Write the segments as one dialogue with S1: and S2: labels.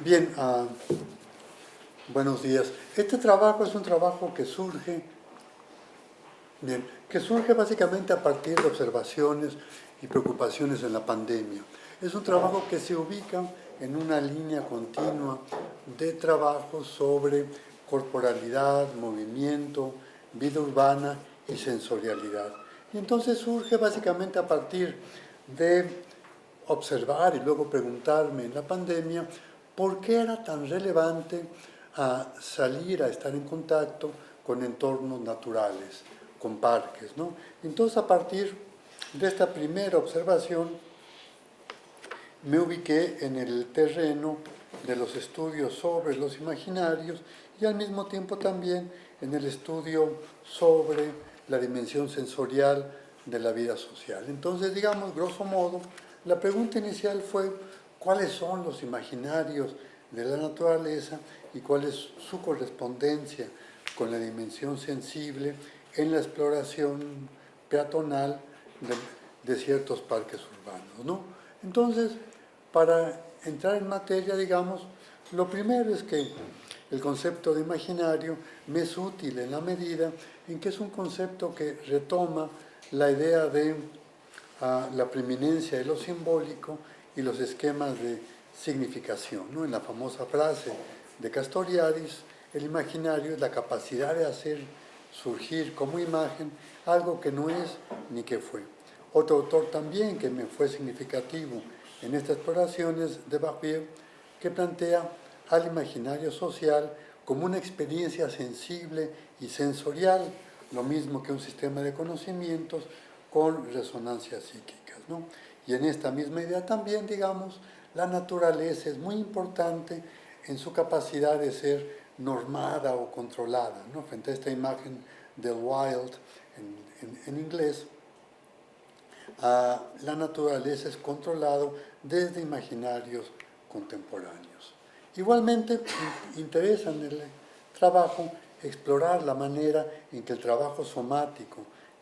S1: Bien, buenos días. Este trabajo es un trabajo que surge básicamente a partir de observaciones y preocupaciones en la pandemia. Es un trabajo que se ubica en una línea continua de trabajo sobre corporalidad, movimiento, vida urbana y sensorialidad. Y entonces surge básicamente a partir de observar y luego preguntarme en la pandemia por qué era tan relevante salir a estar en contacto con entornos naturales, con parques, ¿no? Entonces, a partir de esta primera observación, me ubiqué en el terreno de los estudios sobre los imaginarios y al mismo tiempo también en el estudio sobre la dimensión sensorial de la vida social. Entonces, digamos, grosso modo, la pregunta inicial fue cuáles son los imaginarios de la naturaleza y cuál es su correspondencia con la dimensión sensible en la exploración peatonal de ciertos parques urbanos, ¿no? Entonces, para entrar en materia, digamos, lo primero es que el concepto de imaginario me es útil en la medida en que es un concepto que retoma la idea de la preeminencia de lo simbólico y los esquemas de significación, ¿no? En la famosa frase de Castoriadis, el imaginario es la capacidad de hacer surgir como imagen algo que no es ni que fue. Otro autor también que me fue significativo en esta exploración es de Barbier, que plantea al imaginario social como una experiencia sensible y sensorial, lo mismo que un sistema de conocimientos con resonancias psíquicas, ¿no? Y en esta misma idea también, digamos, la naturaleza es muy importante en su capacidad de ser normada o controlada, ¿no? Frente a esta imagen del wild en inglés, la naturaleza es controlado desde imaginarios contemporáneos. Igualmente, interesa en el trabajo explorar la manera en que el trabajo somático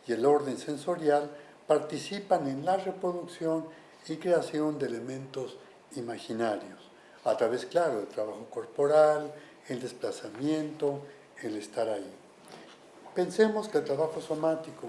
S1: y el orden sensorial participan en la reproducción y creación de elementos imaginarios, a través, claro, del trabajo corporal, el desplazamiento, el estar ahí. Pensemos que el trabajo somático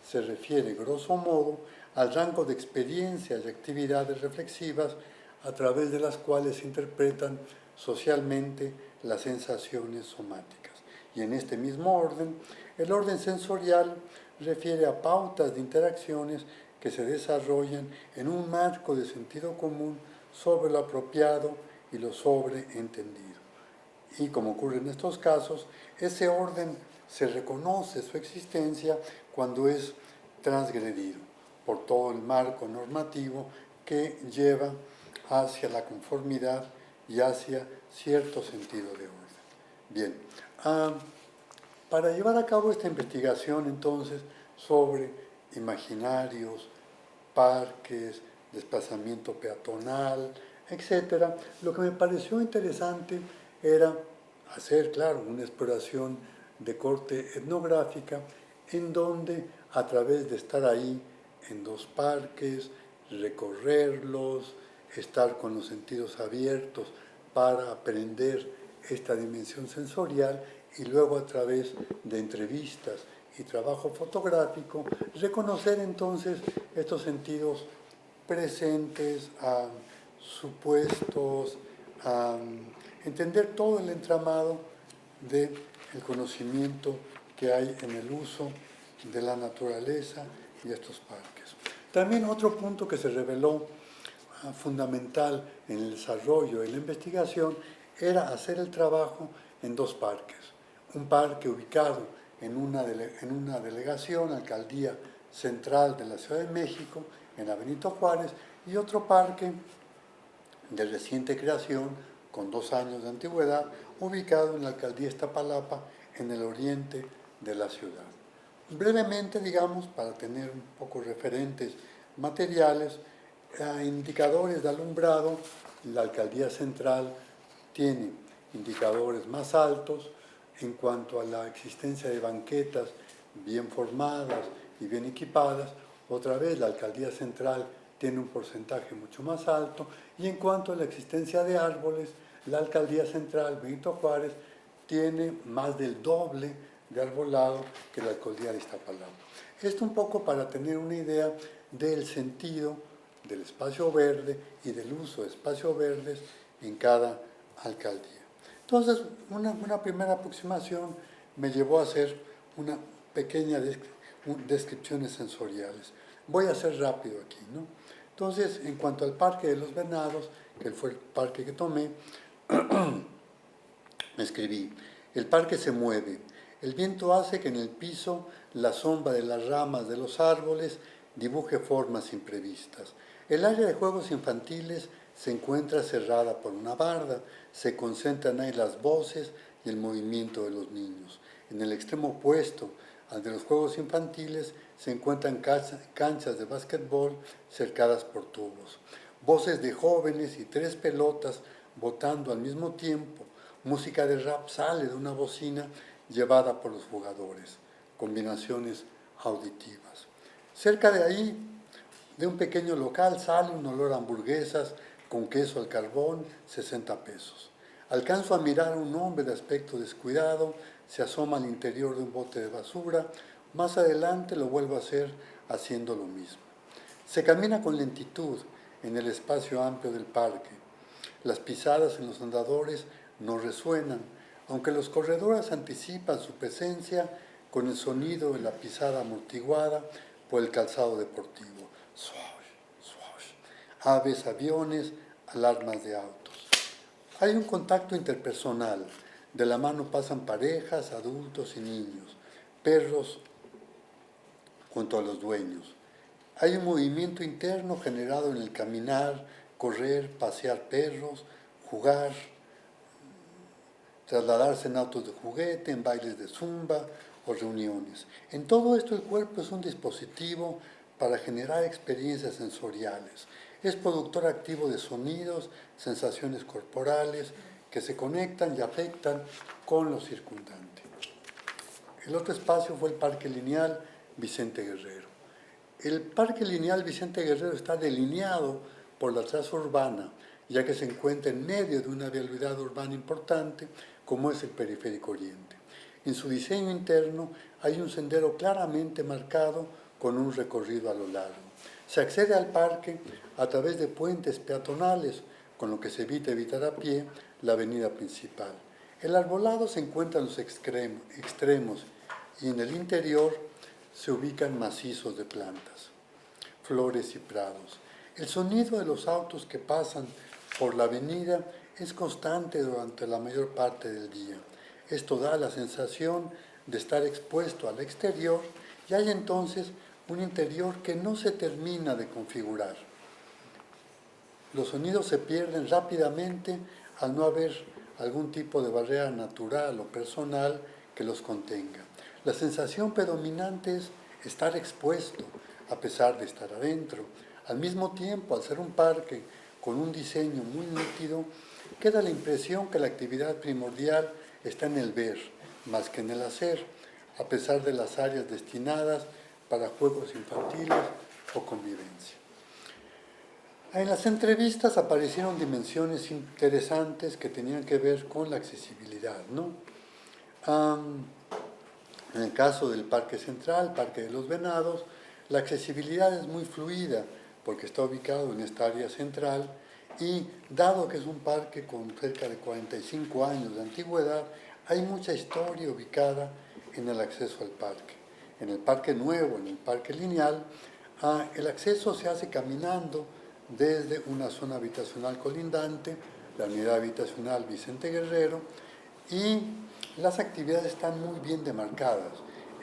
S1: se refiere, grosso modo, al rango de experiencias y actividades reflexivas a través de las cuales se interpretan socialmente las sensaciones somáticas. Y en este mismo orden, el orden sensorial refiere a pautas de interacciones que se desarrollan en un marco de sentido común sobre lo apropiado y lo sobreentendido. Y como ocurre en estos casos, ese orden se reconoce su existencia cuando es transgredido por todo el marco normativo que lleva hacia la conformidad y hacia cierto sentido de orden. Bien, para llevar a cabo esta investigación entonces sobre imaginarios, parques, desplazamiento peatonal, etc., lo que me pareció interesante era hacer, claro, una exploración de corte etnográfica en donde a través de estar ahí en dos parques, recorrerlos, estar con los sentidos abiertos para aprender esta dimensión sensorial y luego a través de entrevistas y trabajo fotográfico, reconocer entonces estos sentidos presentes, supuestos, entender todo el entramado del conocimiento que hay en el uso de la naturaleza y estos parques. También otro punto que se reveló fundamental en el desarrollo de la investigación era hacer el trabajo en dos parques. Un parque ubicado en una delegación, alcaldía central de la Ciudad de México, en la Benito Juárez, y otro parque de reciente creación, con 2 años de antigüedad, ubicado en la alcaldía Iztapalapa, en el oriente de la ciudad. Brevemente, digamos, para tener un poco referentes materiales, indicadores de alumbrado, la alcaldía central tiene indicadores más altos en cuanto a la existencia de banquetas bien formadas y bien equipadas. Otra vez, la alcaldía central tiene un porcentaje mucho más alto, y en cuanto a la existencia de árboles, La alcaldía central, Benito Juárez, tiene más del doble de arbolado que la alcaldía de Iztapalapa. Esto un poco para tener una idea del sentido del espacio verde y del uso de espacios verdes en cada alcaldía. Entonces, una primera aproximación me llevó a hacer una pequeña descripciones sensoriales. Voy a ser rápido aquí, ¿no? Entonces, en cuanto al Parque de los Venados, que fue el parque que tomé, escribí: el parque se mueve, el viento hace que en el piso la sombra de las ramas de los árboles dibuje formas imprevistas. El área de juegos infantiles se encuentra cerrada por una barda, se concentran ahí las voces y el movimiento de los niños. En el extremo opuesto al de los juegos infantiles se encuentran canchas de básquetbol cercadas por tubos. Voces de jóvenes y 3 pelotas botando al mismo tiempo. Música de rap sale de una bocina llevada por los jugadores. Combinaciones auditivas. Cerca de ahí, de un pequeño local, sale un olor a hamburguesas con queso al carbón, 60 pesos. Alcanzo a mirar a un hombre de aspecto descuidado, se asoma al interior de un bote de basura. Más adelante lo vuelvo a hacer haciendo lo mismo. Se camina con lentitud en el espacio amplio del parque. Las pisadas en los andadores no resuenan, aunque los corredores anticipan su presencia con el sonido de la pisada amortiguada por el calzado deportivo. Swash, swash. Aves, aviones, alarmas de autos. Hay un contacto interpersonal. De la mano pasan parejas, adultos y niños, perros junto a los dueños. Hay un movimiento interno generado en el caminar, correr, pasear perros, jugar, trasladarse en autos de juguete, en bailes de zumba o reuniones. En todo esto el cuerpo es un dispositivo para generar experiencias sensoriales. Es productor activo de sonidos, sensaciones corporales que se conectan y afectan con lo circundante. El otro espacio fue el Parque Lineal Vicente Guerrero. El Parque Lineal Vicente Guerrero está delineado por la traza urbana, ya que se encuentra en medio de una vialidad urbana importante como es el Periférico Oriente. En su diseño interno hay un sendero claramente marcado con un recorrido a lo largo. Se accede al parque a través de puentes peatonales, con lo que se evita a pie la avenida principal. El arbolado se encuentra en los extremos y en el interior se ubican macizos de plantas, flores y prados. El sonido de los autos que pasan por la avenida es constante durante la mayor parte del día. Esto da la sensación de estar expuesto al exterior y hay entonces un interior que no se termina de configurar. Los sonidos se pierden rápidamente al no haber algún tipo de barrera natural o personal que los contenga. La sensación predominante es estar expuesto a pesar de estar adentro. Al mismo tiempo, al ser un parque con un diseño muy nítido, queda la impresión que la actividad primordial está en el ver, más que en el hacer, a pesar de las áreas destinadas para juegos infantiles o convivencia. En las entrevistas aparecieron dimensiones interesantes que tenían que ver con la accesibilidad, ¿no? En el caso del Parque Central, Parque de los Venados, la accesibilidad es muy fluida porque está ubicado en esta área central y dado que es un parque con cerca de 45 años de antigüedad, hay mucha historia ubicada en el acceso al parque. En el Parque Nuevo, en el Parque Lineal, el acceso se hace caminando desde una zona habitacional colindante, la unidad habitacional Vicente Guerrero, y las actividades están muy bien demarcadas.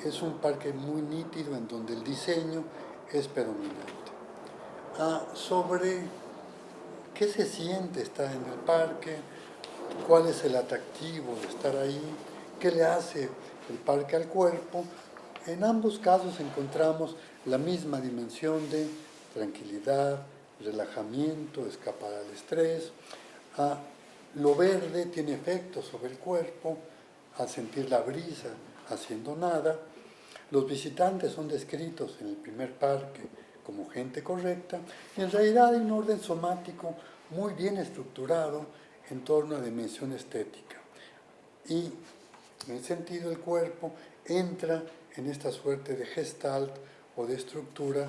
S1: Es un parque muy nítido en donde el diseño es predominante. Sobre qué se siente estar en el parque, cuál es el atractivo de estar ahí, qué le hace el parque al cuerpo, en ambos casos encontramos la misma dimensión de tranquilidad, relajamiento, escapar al estrés. Lo verde tiene efectos sobre el cuerpo al sentir la brisa haciendo nada. Los visitantes son descritos en el primer parque como gente correcta y en realidad hay un orden somático muy bien estructurado en torno a dimensión estética. Y en ese sentido el cuerpo entra en esta suerte de gestalt o de estructura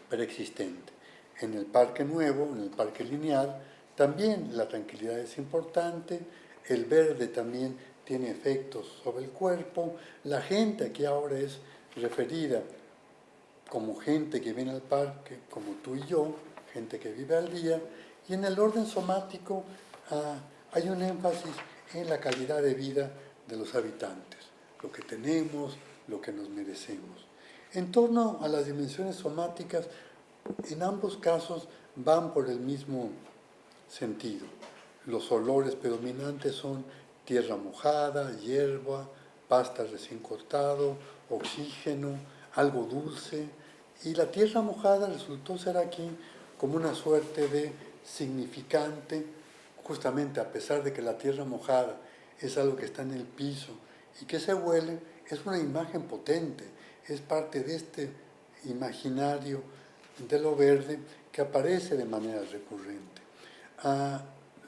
S1: preexistente. En el parque nuevo, en el parque lineal, también la tranquilidad es importante, el verde también tiene efectos sobre el cuerpo, la gente aquí ahora es referida como gente que viene al parque, como tú y yo, gente que vive al día, y en el orden somático hay un énfasis en la calidad de vida de los habitantes, lo que tenemos, lo que nos merecemos. En torno a las dimensiones somáticas, en ambos casos van por el mismo sentido. Los olores predominantes son tierra mojada, hierba, pasta recién cortado, oxígeno, algo dulce. Y la tierra mojada resultó ser aquí como una suerte de significante, justamente a pesar de que la tierra mojada es algo que está en el piso y que se huele, es una imagen potente, es parte de este imaginario de lo verde que aparece de manera recurrente.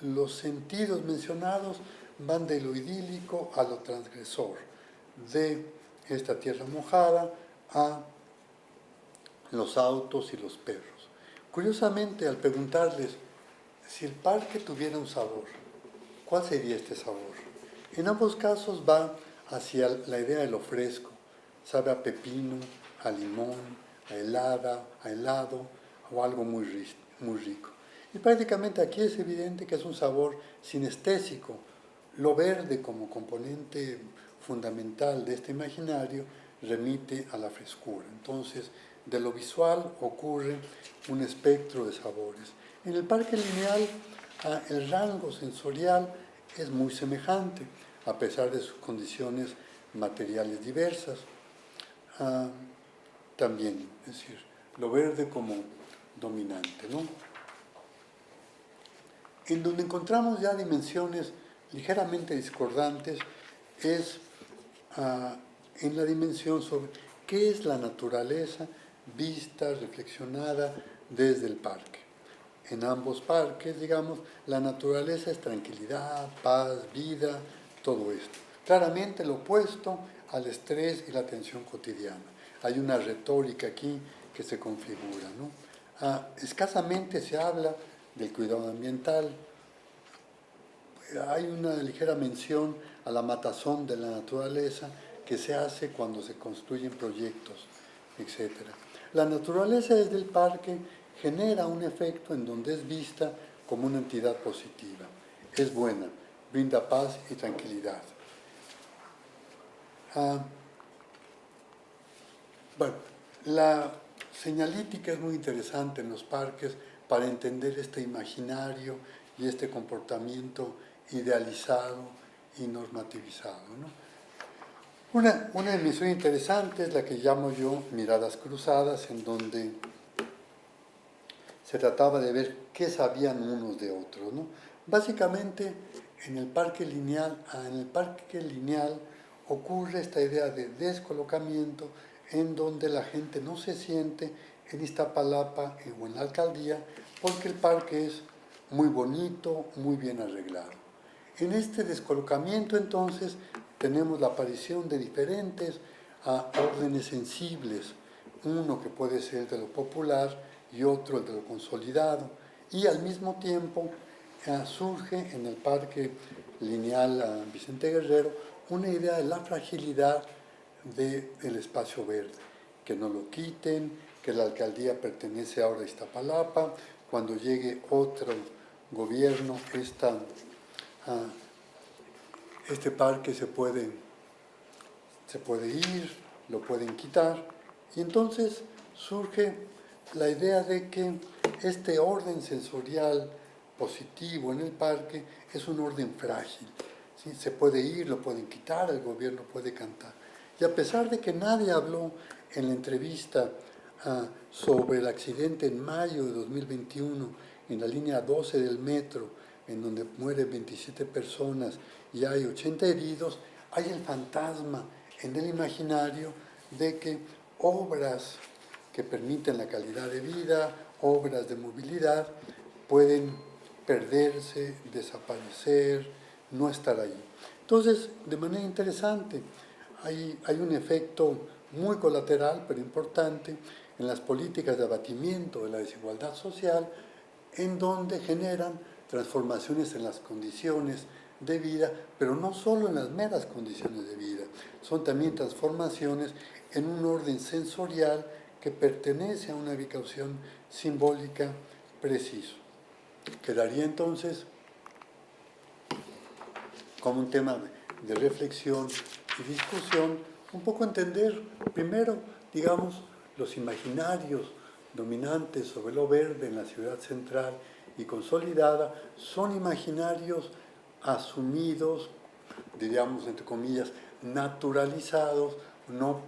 S1: Los sentidos mencionados van de lo idílico a lo transgresor, de esta tierra mojada a los autos y los perros. Curiosamente, al preguntarles si el parque tuviera un sabor, ¿cuál sería este sabor? En ambos casos va hacia la idea de lo fresco, sabe a pepino, a limón, a helado o algo muy rico. Y prácticamente aquí es evidente que es un sabor sinestésico. Lo verde como componente fundamental de este imaginario remite a la frescura. Entonces, de lo visual ocurre un espectro de sabores. En el parque lineal, el rango sensorial es muy semejante, a pesar de sus condiciones materiales diversas. También, es decir, lo verde como dominante, ¿no? En donde encontramos ya dimensiones ligeramente discordantes es en la dimensión sobre qué es la naturaleza vista, reflexionada desde el parque. En ambos parques, digamos, la naturaleza es tranquilidad, paz, vida, todo esto. Claramente lo opuesto al estrés y la tensión cotidiana. Hay una retórica aquí que se configura, ¿no? Escasamente se habla del cuidado ambiental. Hay una ligera mención a la matazón de la naturaleza que se hace cuando se construyen proyectos, etc. La naturaleza desde el parque genera un efecto en donde es vista como una entidad positiva. Es buena, brinda paz y tranquilidad. Bueno, la señalítica es muy interesante en los parques para entender este imaginario y este comportamiento idealizado y normativizado, ¿no? Una emisión interesante es la que llamo yo miradas cruzadas, en donde se trataba de ver qué sabían unos de otros, ¿no? Básicamente, en el parque lineal ocurre esta idea de descolocamiento en donde la gente no se siente en Iztapalapa o en la alcaldía porque el parque es muy bonito, muy bien arreglado. En este descolocamiento, entonces, tenemos la aparición de diferentes órdenes sensibles, uno que puede ser de lo popular y otro de lo consolidado, y al mismo tiempo surge en el Parque Lineal Vicente Guerrero una idea de la fragilidad del espacio verde, que no lo quiten, que la alcaldía pertenece ahora a Iztapalapa, cuando llegue otro gobierno, este parque se puede ir, lo pueden quitar, y entonces surge la idea de que este orden sensorial positivo en el parque es un orden frágil. ¿Sí? Se puede ir, lo pueden quitar, el gobierno puede cantar. Y a pesar de que nadie habló en la entrevista sobre el accidente en mayo de 2021 en la línea 12 del metro, en donde mueren 27 personas y hay 80 heridos, hay el fantasma en el imaginario de que obras que permiten la calidad de vida, obras de movilidad, pueden perderse, desaparecer, no estar ahí. Entonces, de manera interesante, hay un efecto muy colateral, pero importante, en las políticas de abatimiento de la desigualdad social, en donde generan transformaciones en las condiciones de vida, pero no solo en las meras condiciones de vida, son también transformaciones en un orden sensorial que pertenece a una ubicación simbólica preciso. Quedaría entonces como un tema de reflexión y discusión, un poco entender primero, digamos, los imaginarios dominantes sobre lo verde en la ciudad central y consolidada son imaginarios asumidos, diríamos entre comillas, naturalizados, no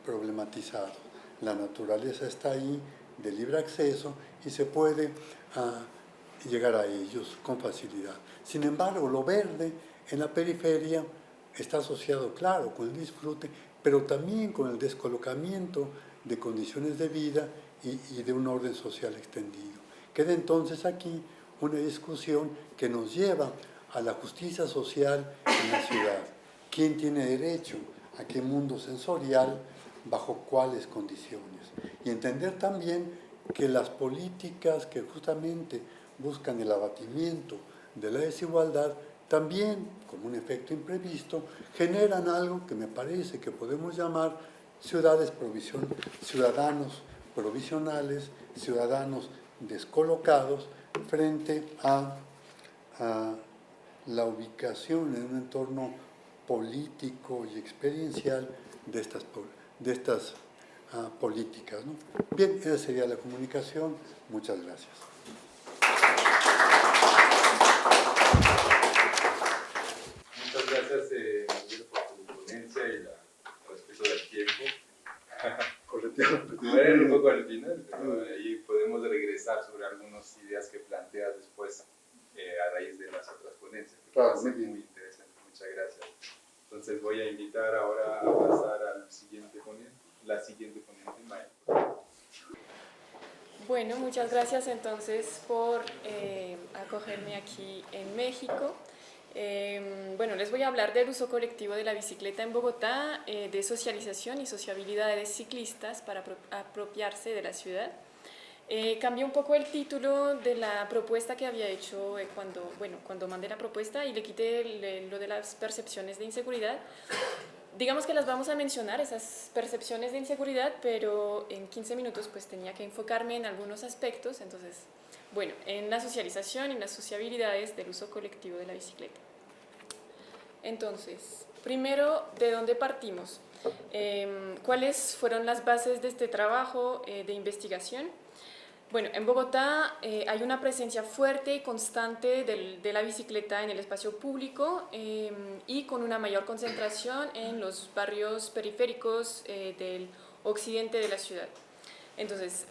S1: problematizados. La naturaleza está ahí de libre acceso y se puede llegar a ellos con facilidad. Sin embargo, lo verde en la periferia está asociado, claro, con el disfrute, pero también con el descolocamiento de condiciones de vida y de un orden social extendido. Queda entonces aquí una discusión que nos lleva a la justicia social en la ciudad. ¿Quién tiene derecho a qué mundo sensorial, bajo cuáles condiciones? Y entender también que las políticas que justamente buscan el abatimiento de la desigualdad también, como un efecto imprevisto, generan algo que me parece que podemos llamar ciudadanos provisionales, ciudadanos descolocados frente a la ubicación en un entorno político y experiencial de estas políticas, ¿no? Bien, esa sería la comunicación. Muchas gracias.
S2: Muchas gracias, Miguel, por tu ponencia y el respeto del tiempo. Bueno, un poco al final, pero ahí podemos regresar sobre algunas ideas que planteas después a raíz de las otras ponencias.
S1: Claro,
S2: muy interesante, muchas gracias. Entonces voy a invitar ahora a pasar al siguiente ponente, la siguiente ponente, Maya.
S3: Bueno, muchas gracias entonces por acogerme aquí en México. Bueno, les voy a hablar del uso colectivo de la bicicleta en Bogotá, de socialización y sociabilidad de ciclistas para apropiarse de la ciudad. Cambié un poco el título de la propuesta que había hecho cuando mandé la propuesta y le quité lo de las percepciones de inseguridad. Digamos que las vamos a mencionar, esas percepciones de inseguridad, pero en 15 minutos pues tenía que enfocarme en algunos aspectos, entonces, bueno, en la socialización y en las sociabilidades del uso colectivo de la bicicleta. Entonces, primero, ¿de dónde partimos? ¿Cuáles fueron las bases de este trabajo de investigación? Bueno, en Bogotá hay una presencia fuerte y constante de la bicicleta en el espacio público y con una mayor concentración en los barrios periféricos del occidente de la ciudad. Entonces,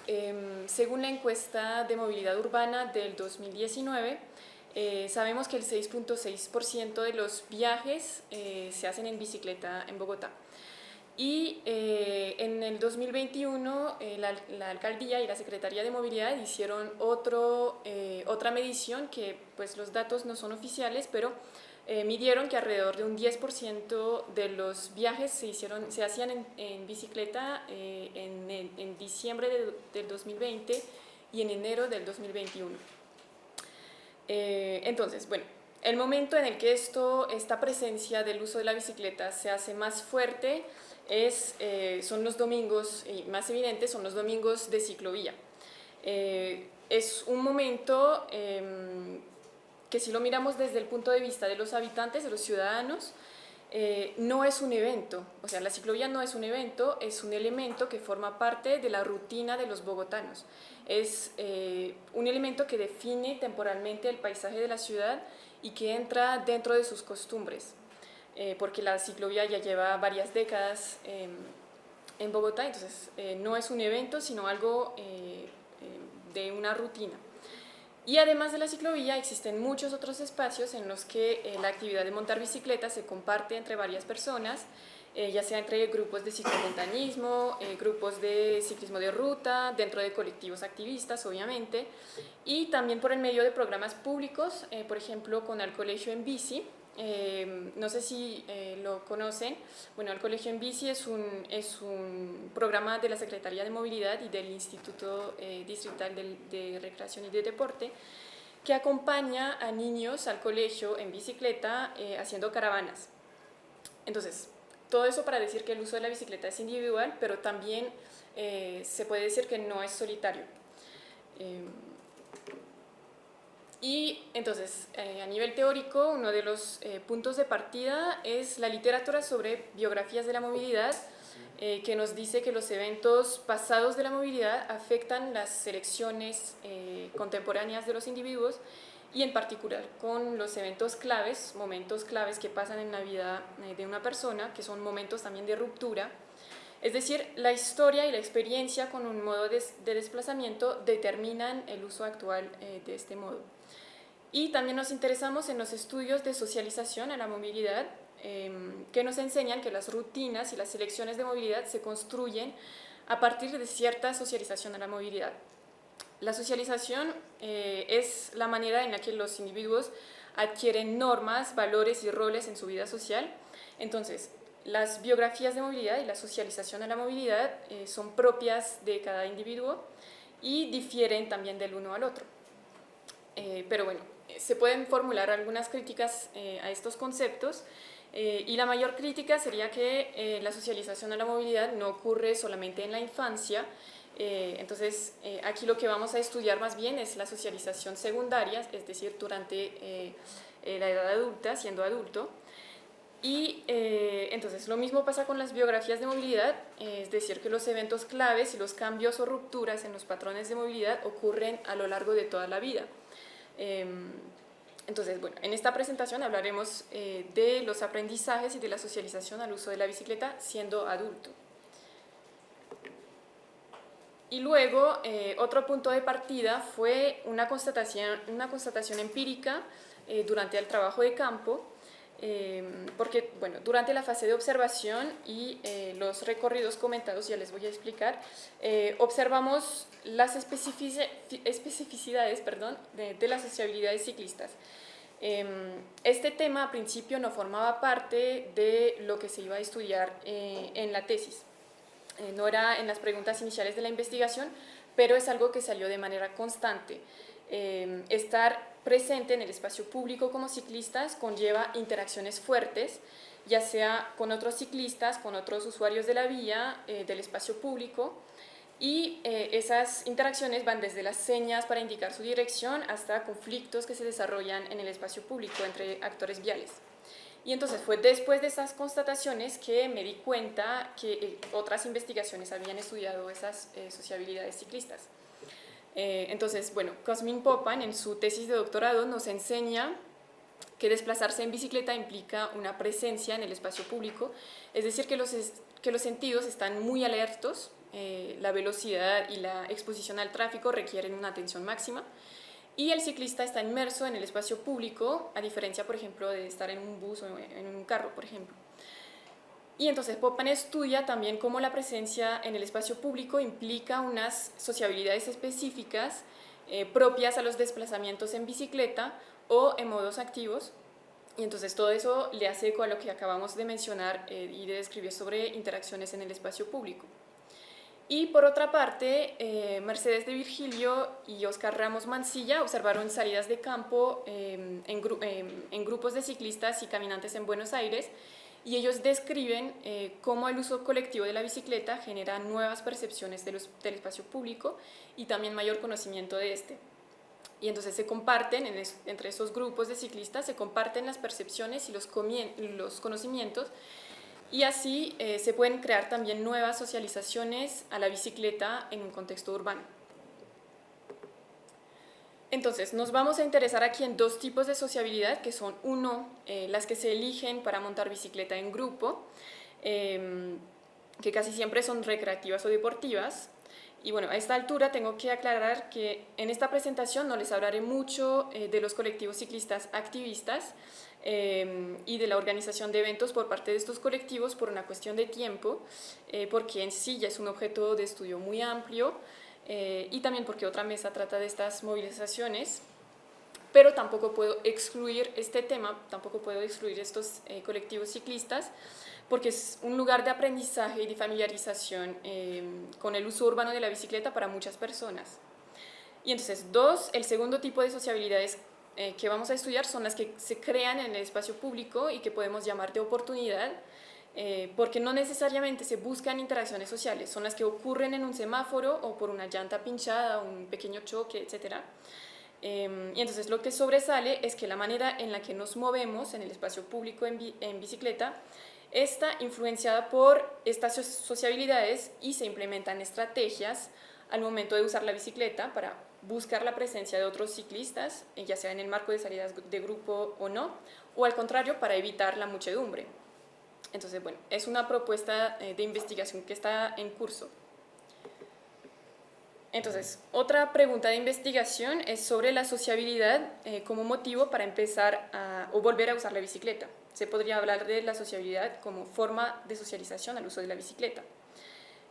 S3: según la encuesta de movilidad urbana del 2019, sabemos que el 6.6% de los viajes se hacen en bicicleta en Bogotá. Y en el 2021 la alcaldía y la Secretaría de Movilidad hicieron otra medición que pues los datos no son oficiales, pero midieron que alrededor de un 10% de los viajes se hacían en bicicleta en diciembre del 2020 y en enero del 2021. Entonces, bueno, el momento en el que esta presencia del uso de la bicicleta se hace más fuerte son los domingos, y más evidentes son los domingos de ciclovía. Es un momento que si lo miramos desde el punto de vista de los habitantes, de los ciudadanos, no es un evento, o sea, la ciclovía no es un evento, es un elemento que forma parte de la rutina de los bogotanos. Es un elemento que define temporalmente el paisaje de la ciudad y que entra dentro de sus costumbres. Porque la ciclovía ya lleva varias décadas en Bogotá, entonces no es un evento, sino algo de una rutina. Y además de la ciclovía existen muchos otros espacios en los que la actividad de montar bicicleta se comparte entre varias personas ya sea entre grupos de ciclomontañismo, grupos de ciclismo de ruta, dentro de colectivos activistas, obviamente, y también por el medio de programas públicos, por ejemplo, con Al Colegio en Bici. No sé si lo conocen. Bueno, Al Colegio en Bici es un programa de la Secretaría de Movilidad y del Instituto Distrital de Recreación y de Deporte, que acompaña a niños al colegio en bicicleta haciendo caravanas. Entonces, todo eso para decir que el uso de la bicicleta es individual, pero también se puede decir que no es solitario. Y entonces, a nivel teórico, uno de los puntos de partida es la literatura sobre biografías de la movilidad, que nos dice que los eventos pasados de la movilidad afectan las selecciones contemporáneas de los individuos, y en particular con los eventos claves, momentos claves que pasan en la vida de una persona, que son momentos también de ruptura. Es decir, la historia y la experiencia con un modo de desplazamiento determinan el uso actual de este modo. Y también nos interesamos en los estudios de socialización a la movilidad, que nos enseñan que las rutinas y las selecciones de movilidad se construyen a partir de cierta socialización a la movilidad. La socialización es la manera en la que los individuos adquieren normas, valores y roles en su vida social. Entonces, las biografías de movilidad y la socialización a la movilidad son propias de cada individuo y difieren también del uno al otro. Pero bueno, se pueden formular algunas críticas a estos conceptos, y la mayor crítica sería que la socialización a la movilidad no ocurre solamente en la infancia. Entonces, aquí lo que vamos a estudiar más bien es la socialización secundaria, es decir, durante la edad adulta, siendo adulto. Y entonces lo mismo pasa con las biografías de movilidad, es decir, que los eventos claves y los cambios o rupturas en los patrones de movilidad ocurren a lo largo de toda la vida. Entonces, bueno, en esta presentación hablaremos de los aprendizajes y de la socialización al uso de la bicicleta siendo adulto. Y luego, otro punto de partida fue una constatación empírica durante el trabajo de campo, porque, bueno, durante la fase de observación y los recorridos comentados, ya les voy a explicar, observamos las especificidades de las sociabilidades ciclistas. Este tema, a principio, no formaba parte de lo que se iba a estudiar en la tesis. No era en las preguntas iniciales de la investigación, pero es algo que salió de manera constante. Estar presente en el espacio público como ciclistas conlleva interacciones fuertes, ya sea con otros ciclistas, con otros usuarios de la vía, del espacio público, y esas interacciones van desde las señas para indicar su dirección hasta conflictos que se desarrollan en el espacio público entre actores viales. Y entonces fue después de esas constataciones que me di cuenta que otras investigaciones habían estudiado esas sociabilidades ciclistas. Entonces, bueno, Cosmin Popan en su tesis de doctorado nos enseña que desplazarse en bicicleta implica una presencia en el espacio público, es decir, que los sentidos están muy alertos, la velocidad y la exposición al tráfico requieren una atención máxima, y el ciclista está inmerso en el espacio público, a diferencia, por ejemplo, de estar en un bus o en un carro, por ejemplo. Y entonces Popan estudia también cómo la presencia en el espacio público implica unas sociabilidades específicas propias a los desplazamientos en bicicleta o en modos activos. Y entonces todo eso le hace eco a lo que acabamos de mencionar y de describir sobre interacciones en el espacio público. Y por otra parte, Mercedes de Virgilio y Oscar Ramos Mancilla observaron salidas de campo en grupos de ciclistas y caminantes en Buenos Aires, y ellos describen cómo el uso colectivo de la bicicleta genera nuevas percepciones del espacio público y también mayor conocimiento de este. Y entonces se comparten, entre esos grupos de ciclistas, se comparten las percepciones y los conocimientos, y así se pueden crear también nuevas socializaciones a la bicicleta en un contexto urbano. Entonces, nos vamos a interesar aquí en dos tipos de sociabilidad, que son, uno, las que se eligen para montar bicicleta en grupo, que casi siempre son recreativas o deportivas. Y bueno, a esta altura tengo que aclarar que en esta presentación no les hablaré mucho de los colectivos ciclistas activistas y de la organización de eventos por parte de estos colectivos por una cuestión de tiempo, porque en sí ya es un objeto de estudio muy amplio y también porque otra mesa trata de estas movilizaciones, pero tampoco puedo excluir este tema, tampoco puedo excluir estos colectivos ciclistas, porque es un lugar de aprendizaje y de familiarización con el uso urbano de la bicicleta para muchas personas. Y entonces, el segundo tipo de sociabilidades que vamos a estudiar son las que se crean en el espacio público y que podemos llamar de oportunidad, porque no necesariamente se buscan interacciones sociales, son las que ocurren en un semáforo o por una llanta pinchada, un pequeño choque, etc. Y entonces lo que sobresale es que la manera en la que nos movemos en el espacio público en bicicleta está influenciada por estas sociabilidades y se implementan estrategias al momento de usar la bicicleta para buscar la presencia de otros ciclistas, ya sea en el marco de salidas de grupo o no, o al contrario, para evitar la muchedumbre. Entonces, bueno, es una propuesta de investigación que está en curso. Entonces, otra pregunta de investigación es sobre la sociabilidad como motivo para empezar o volver a usar la bicicleta. Se podría hablar de la sociabilidad como forma de socialización al uso de la bicicleta.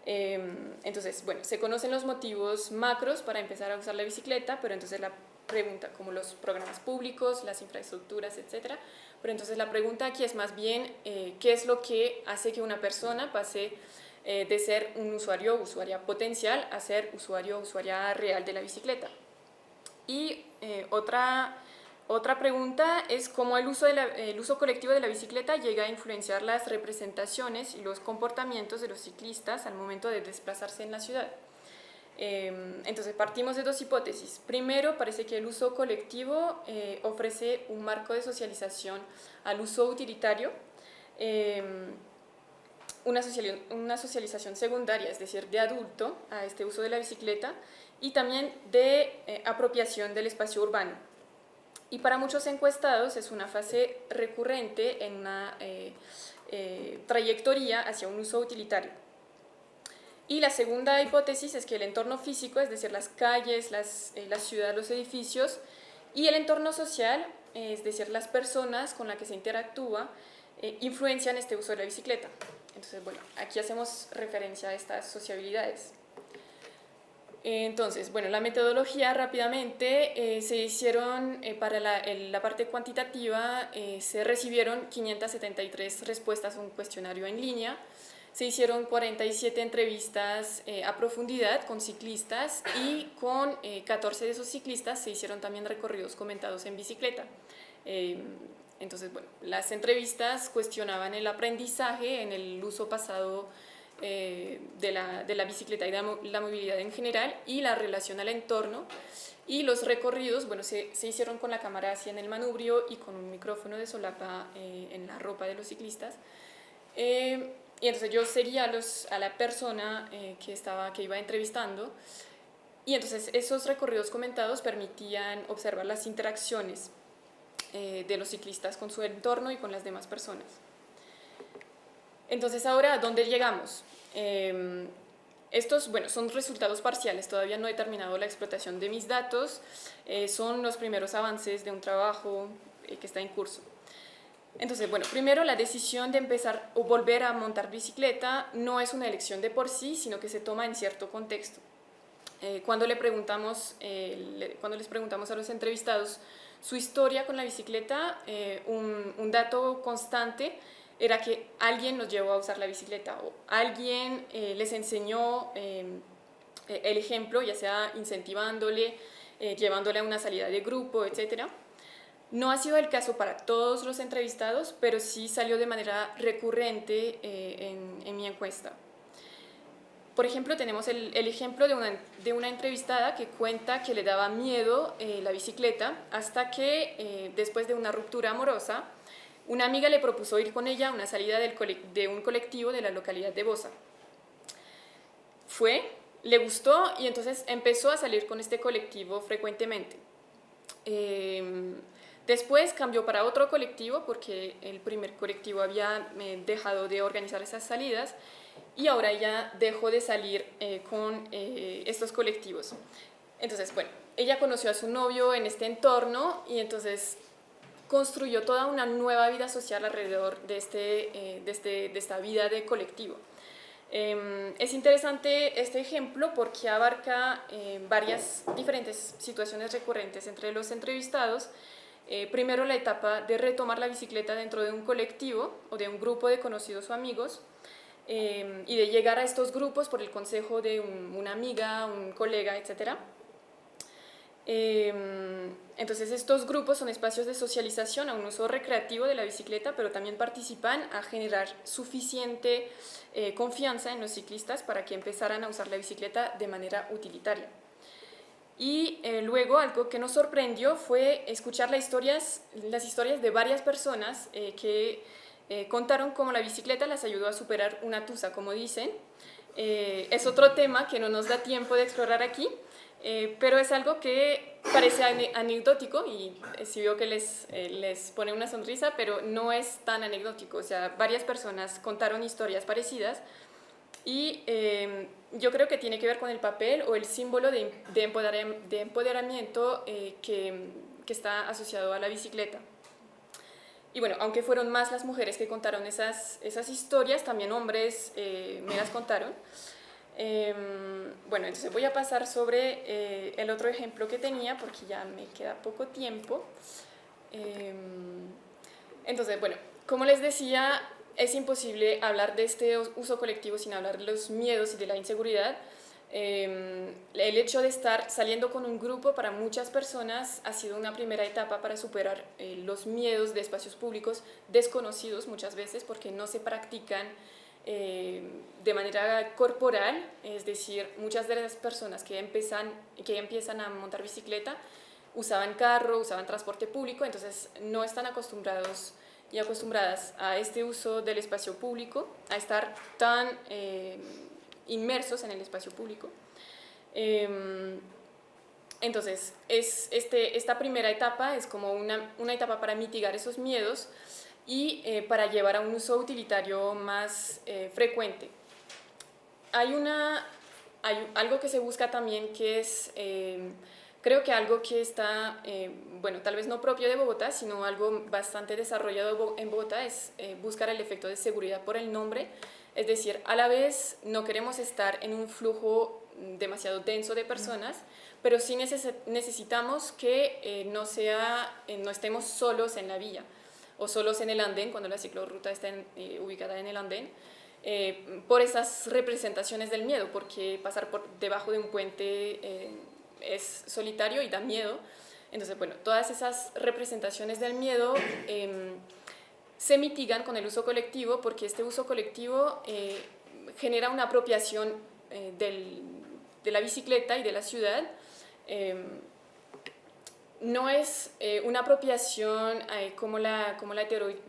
S3: Entonces, bueno, se conocen los motivos macros para empezar a usar la bicicleta, pero entonces la pregunta, como los programas públicos, las infraestructuras, etc. Pero entonces la pregunta aquí es más bien, ¿qué es lo que hace que una persona pase de ser un usuario o usuaria potencial a ser usuario o usuaria real de la bicicleta? Y otra pregunta es cómo el uso colectivo de la bicicleta llega a influenciar las representaciones y los comportamientos de los ciclistas al momento de desplazarse en la ciudad. Entonces partimos de dos hipótesis. Primero, parece que el uso colectivo ofrece un marco de socialización al uso utilitario, una socialización secundaria, es decir, de adulto a este uso de la bicicleta, y también de apropiación del espacio urbano. Y para muchos encuestados es una fase recurrente en una trayectoria hacia un uso utilitario. Y la segunda hipótesis es que el entorno físico, es decir, las calles, la ciudad, los edificios, y el entorno social, es decir, las personas con las que se interactúa, influencian este uso de la bicicleta. Entonces, bueno, aquí hacemos referencia a estas sociabilidades. Entonces, bueno, la metodología rápidamente se hicieron para la parte cuantitativa, se recibieron 573 respuestas a un cuestionario en línea, se hicieron 47 entrevistas a profundidad con ciclistas y con 14 de esos ciclistas se hicieron también recorridos comentados en bicicleta. Entonces, bueno, las entrevistas cuestionaban el aprendizaje en el uso pasado de la bicicleta y de la movilidad en general y la relación al entorno, y los recorridos, bueno, se hicieron con la cámara así en el manubrio y con un micrófono de solapa en la ropa de los ciclistas, y entonces yo seguía a la persona que iba entrevistando, y entonces esos recorridos comentados permitían observar las interacciones de los ciclistas con su entorno y con las demás personas. Entonces, ahora, ¿a dónde llegamos? Estos, bueno, son resultados parciales, todavía no he terminado la explotación de mis datos, son los primeros avances de un trabajo que está en curso. Entonces, bueno, primero la decisión de empezar o volver a montar bicicleta no es una elección de por sí, sino que se toma en cierto contexto. Cuando les preguntamos a los entrevistados su historia con la bicicleta, un dato constante era que alguien los llevó a usar la bicicleta o alguien les enseñó el ejemplo, ya sea incentivándole, llevándole a una salida de grupo, etc. No ha sido el caso para todos los entrevistados, pero sí salió de manera recurrente en mi encuesta. Por ejemplo, tenemos el ejemplo de una entrevistada que cuenta que le daba miedo la bicicleta hasta que, después de una ruptura amorosa, una amiga le propuso ir con ella a una salida de un colectivo de la localidad de Bosa. Fue, le gustó y entonces empezó a salir con este colectivo frecuentemente. Después cambió para otro colectivo porque el primer colectivo había dejado de organizar esas salidas, y ahora ella dejó de salir con estos colectivos. Entonces, bueno, ella conoció a su novio en este entorno y entonces construyó toda una nueva vida social alrededor de esta vida de colectivo. Es interesante este ejemplo porque abarca varias diferentes situaciones recurrentes entre los entrevistados. Primero, la etapa de retomar la bicicleta dentro de un colectivo o de un grupo de conocidos o amigos, y de llegar a estos grupos por el consejo de una amiga, un colega, etc. Entonces estos grupos son espacios de socialización a un uso recreativo de la bicicleta, pero también participan a generar suficiente confianza en los ciclistas para que empezaran a usar la bicicleta de manera utilitaria. Y luego algo que nos sorprendió fue escuchar las historias de varias personas que contaron cómo la bicicleta las ayudó a superar una tusa, como dicen. Es otro tema que no nos da tiempo de explorar aquí, pero es algo que parece anecdótico y sí veo que les pone una sonrisa, pero no es tan anecdótico. O sea, varias personas contaron historias parecidas y yo creo que tiene que ver con el papel o el símbolo de empoderamiento que está asociado a la bicicleta. Y bueno, aunque fueron más las mujeres que contaron esas historias, también hombres me las contaron. Bueno, entonces voy a pasar sobre el otro ejemplo que tenía porque ya me queda poco tiempo. Entonces, bueno, como les decía, es imposible hablar de este uso colectivo sin hablar de los miedos y de la inseguridad. El hecho de estar saliendo con un grupo para muchas personas ha sido una primera etapa para superar los miedos de espacios públicos desconocidos muchas veces porque no se practican de manera corporal, es decir, muchas de las personas que empiezan a montar bicicleta usaban carro, usaban transporte público, entonces no están acostumbrados y acostumbradas a este uso del espacio público, a estar tan inmersos en el espacio público. Entonces, esta primera etapa es como una etapa para mitigar esos miedos y para llevar a un uso utilitario más frecuente. Hay algo que se busca también que es, creo que algo que está, bueno, tal vez no propio de Bogotá, sino algo bastante desarrollado en Bogotá, es buscar el efecto de seguridad por el nombre. Es decir, a la vez no queremos estar en un flujo demasiado denso de personas, pero sí necesitamos que no estemos solos en la vía o solos en el andén, cuando la ciclorruta está ubicada en el andén, por esas representaciones del miedo, porque pasar por debajo de un puente es solitario y da miedo. Entonces, bueno, todas esas representaciones del miedo se mitigan con el uso colectivo, porque este uso colectivo genera una apropiación de la bicicleta y de la ciudad. No es una apropiación como la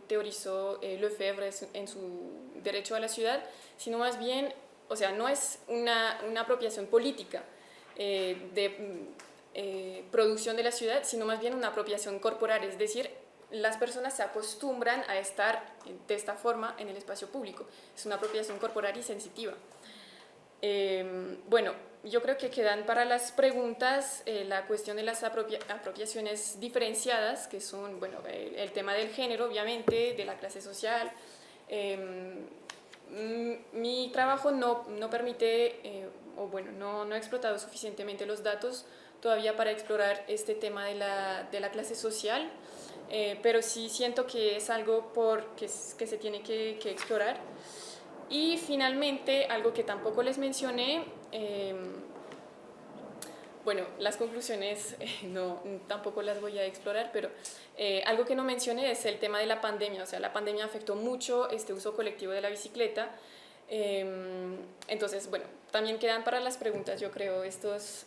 S3: teorizó Lefebvre en su Derecho a la Ciudad, sino más bien, o sea, no es una apropiación política de producción de la ciudad, sino más bien una apropiación corporal, es decir, las personas se acostumbran a estar de esta forma en el espacio público. Es una apropiación corporal y sensitiva. Bueno, yo creo que quedan para las preguntas la cuestión de las apropiaciones diferenciadas, que son, bueno, el tema del género, obviamente, de la clase social. Mi trabajo no permite, o bueno, no he explotado suficientemente los datos todavía para explorar este tema de la clase social, pero sí siento que es algo que se tiene que explorar. Y finalmente, algo que tampoco les mencioné, bueno, las conclusiones tampoco las voy a explorar, pero algo que no mencioné es el tema de la pandemia. O sea, la pandemia afectó mucho este uso colectivo de la bicicleta. Entonces, bueno, también quedan para las preguntas, yo creo, estas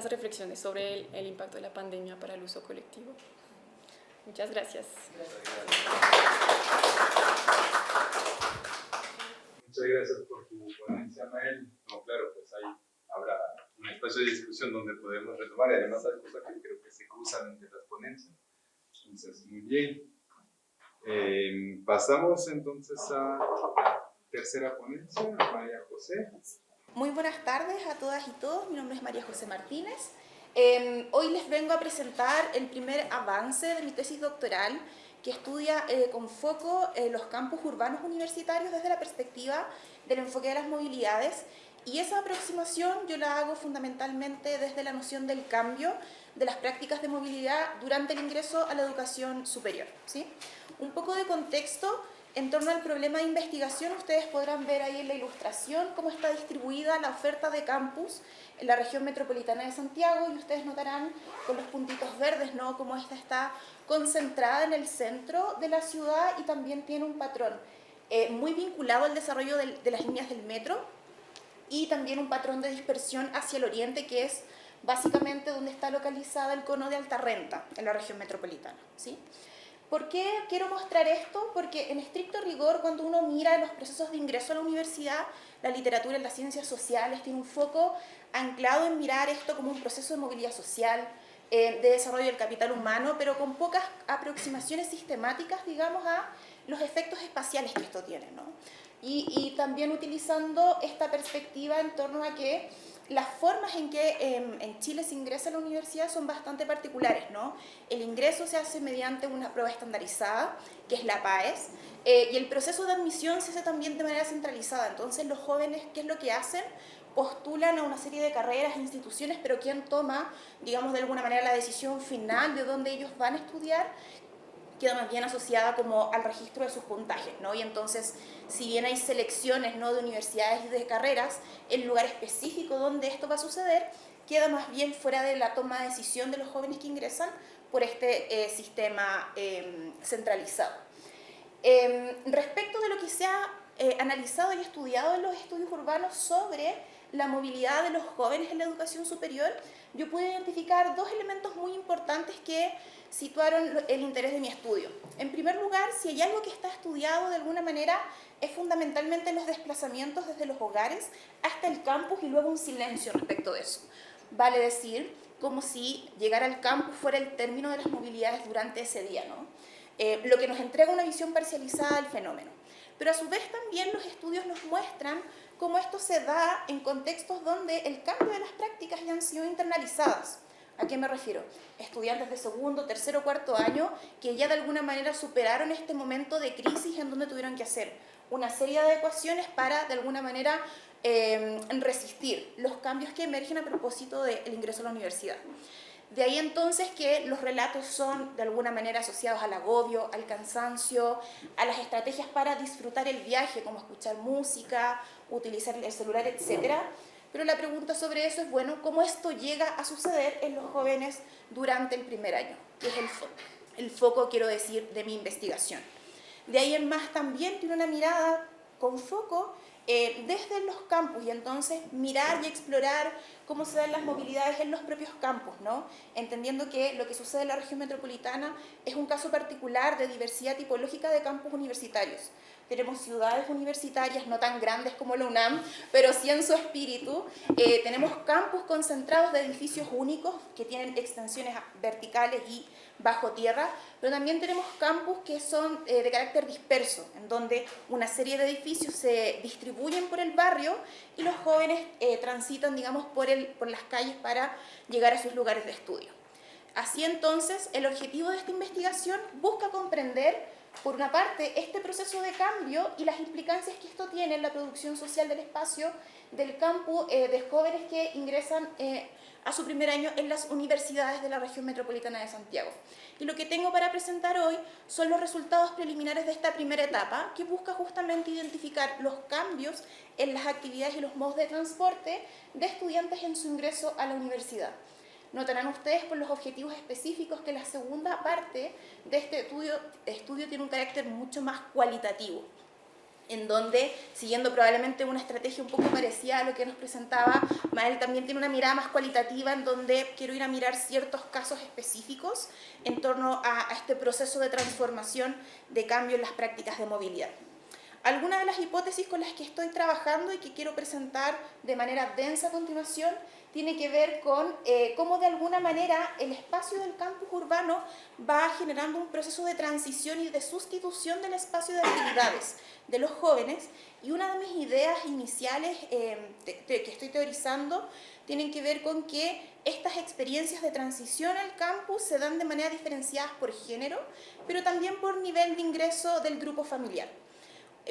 S3: reflexiones sobre el impacto de la pandemia para el uso colectivo. Muchas gracias.
S2: Muchas gracias por tu ponencia, Mael. No, claro, pues ahí habrá un espacio de discusión donde podemos retomar, y además hay cosas que creo que se cruzan entre las ponencias. Entonces, muy bien. Pasamos entonces a tercera ponencia, María José.
S4: Muy buenas tardes a todas y todos, mi nombre es María José Martínez. Hoy les vengo a presentar el primer avance de mi tesis doctoral, que estudia con foco los campus urbanos universitarios desde la perspectiva del enfoque de las movilidades, y esa aproximación yo la hago fundamentalmente desde la noción del cambio de las prácticas de movilidad durante el ingreso a la educación superior, ¿sí? Un poco de contexto en torno al problema de investigación. Ustedes podrán ver ahí en la ilustración cómo está distribuida la oferta de campus en la región metropolitana de Santiago, y ustedes notarán con los puntitos verdes, ¿no?, cómo esta está concentrada en el centro de la ciudad y también tiene un patrón muy vinculado al desarrollo de las líneas del metro, y también un patrón de dispersión hacia el oriente, que es básicamente donde está localizada el cono de alta renta en la región metropolitana, ¿sí? ¿Por qué quiero mostrar esto? Porque en estricto rigor, cuando uno mira los procesos de ingreso a la universidad, la literatura en las ciencias sociales tiene un foco anclado en mirar esto como un proceso de movilidad social, de desarrollo del capital humano, pero con pocas aproximaciones sistemáticas, digamos, a los efectos espaciales que esto tiene, ¿no? Y también utilizando esta perspectiva en torno a que las formas en que en Chile se ingresa a la universidad son bastante particulares, ¿no? El ingreso se hace mediante una prueba estandarizada, que es la PAES, y el proceso de admisión se hace también de manera centralizada. Entonces los jóvenes, ¿qué es lo que hacen? Postulan a una serie de carreras e instituciones, pero quien toma, digamos, de alguna manera la decisión final de dónde ellos van a estudiar queda más bien asociada como al registro de sus puntajes, ¿no? Y entonces, si bien hay selecciones, ¿no?, de universidades y de carreras, el lugar específico donde esto va a suceder queda más bien fuera de la toma de decisión de los jóvenes que ingresan por este sistema centralizado. Respecto de lo que se ha analizado y estudiado en los estudios urbanos sobre la movilidad de los jóvenes en la educación superior, yo pude identificar dos elementos muy importantes que situaron el interés de mi estudio. En primer lugar, si hay algo que está estudiado de alguna manera, es fundamentalmente los desplazamientos desde los hogares hasta el campus y luego un silencio respecto de eso. Vale decir, como si llegar al campus fuera el término de las movilidades durante ese día, ¿no? Lo que nos entrega una visión parcializada del fenómeno. Pero a su vez también los estudios nos muestran cómo esto se da en contextos donde el cambio de las prácticas ya han sido internalizadas. ¿A qué me refiero? Estudiantes de segundo, tercero, cuarto año que ya de alguna manera superaron este momento de crisis en donde tuvieron que hacer una serie de adecuaciones para de alguna manera resistir los cambios que emergen a propósito del ingreso a la universidad. De ahí entonces que los relatos son de alguna manera asociados al agobio, al cansancio, a las estrategias para disfrutar el viaje, como escuchar música, utilizar el celular, etc. Pero la pregunta sobre eso es, bueno, ¿cómo esto llega a suceder en los jóvenes durante el primer año? Que es el foco, quiero decir, de mi investigación. De ahí en más también tiene una mirada con foco desde los campus, y entonces mirar y explorar cómo se dan las movilidades en los propios campus, ¿no? Entendiendo que lo que sucede en la región metropolitana es un caso particular de diversidad tipológica de campus universitarios. Tenemos ciudades universitarias no tan grandes como la UNAM, pero sí en su espíritu. Tenemos campus concentrados de edificios únicos que tienen extensiones verticales y bajo tierra, pero también tenemos campus que son de carácter disperso, en donde una serie de edificios se distribuyen por el barrio y los jóvenes transitan, digamos, por las calles para llegar a sus lugares de estudio. Así entonces, el objetivo de esta investigación busca comprender, por una parte, este proceso de cambio y las implicancias que esto tiene en la producción social del espacio del campus de jóvenes que ingresan a su primer año en las universidades de la región metropolitana de Santiago. Y lo que tengo para presentar hoy son los resultados preliminares de esta primera etapa, que busca justamente identificar los cambios en las actividades y los modos de transporte de estudiantes en su ingreso a la universidad. Notarán ustedes por los objetivos específicos que la segunda parte de este estudio tiene un carácter mucho más cualitativo, en donde, siguiendo probablemente una estrategia un poco parecida a lo que nos presentaba Mael, también tiene una mirada más cualitativa, en donde quiero ir a mirar ciertos casos específicos en torno a este proceso de transformación, de cambio en las prácticas de movilidad. Algunas de las hipótesis con las que estoy trabajando y que quiero presentar de manera densa a continuación tiene que ver con cómo de alguna manera el espacio del campus urbano va generando un proceso de transición y de sustitución del espacio de actividades de los jóvenes. Y una de mis ideas iniciales que estoy teorizando tienen que ver con que estas experiencias de transición al campus se dan de manera diferenciadas por género, pero también por nivel de ingreso del grupo familiar.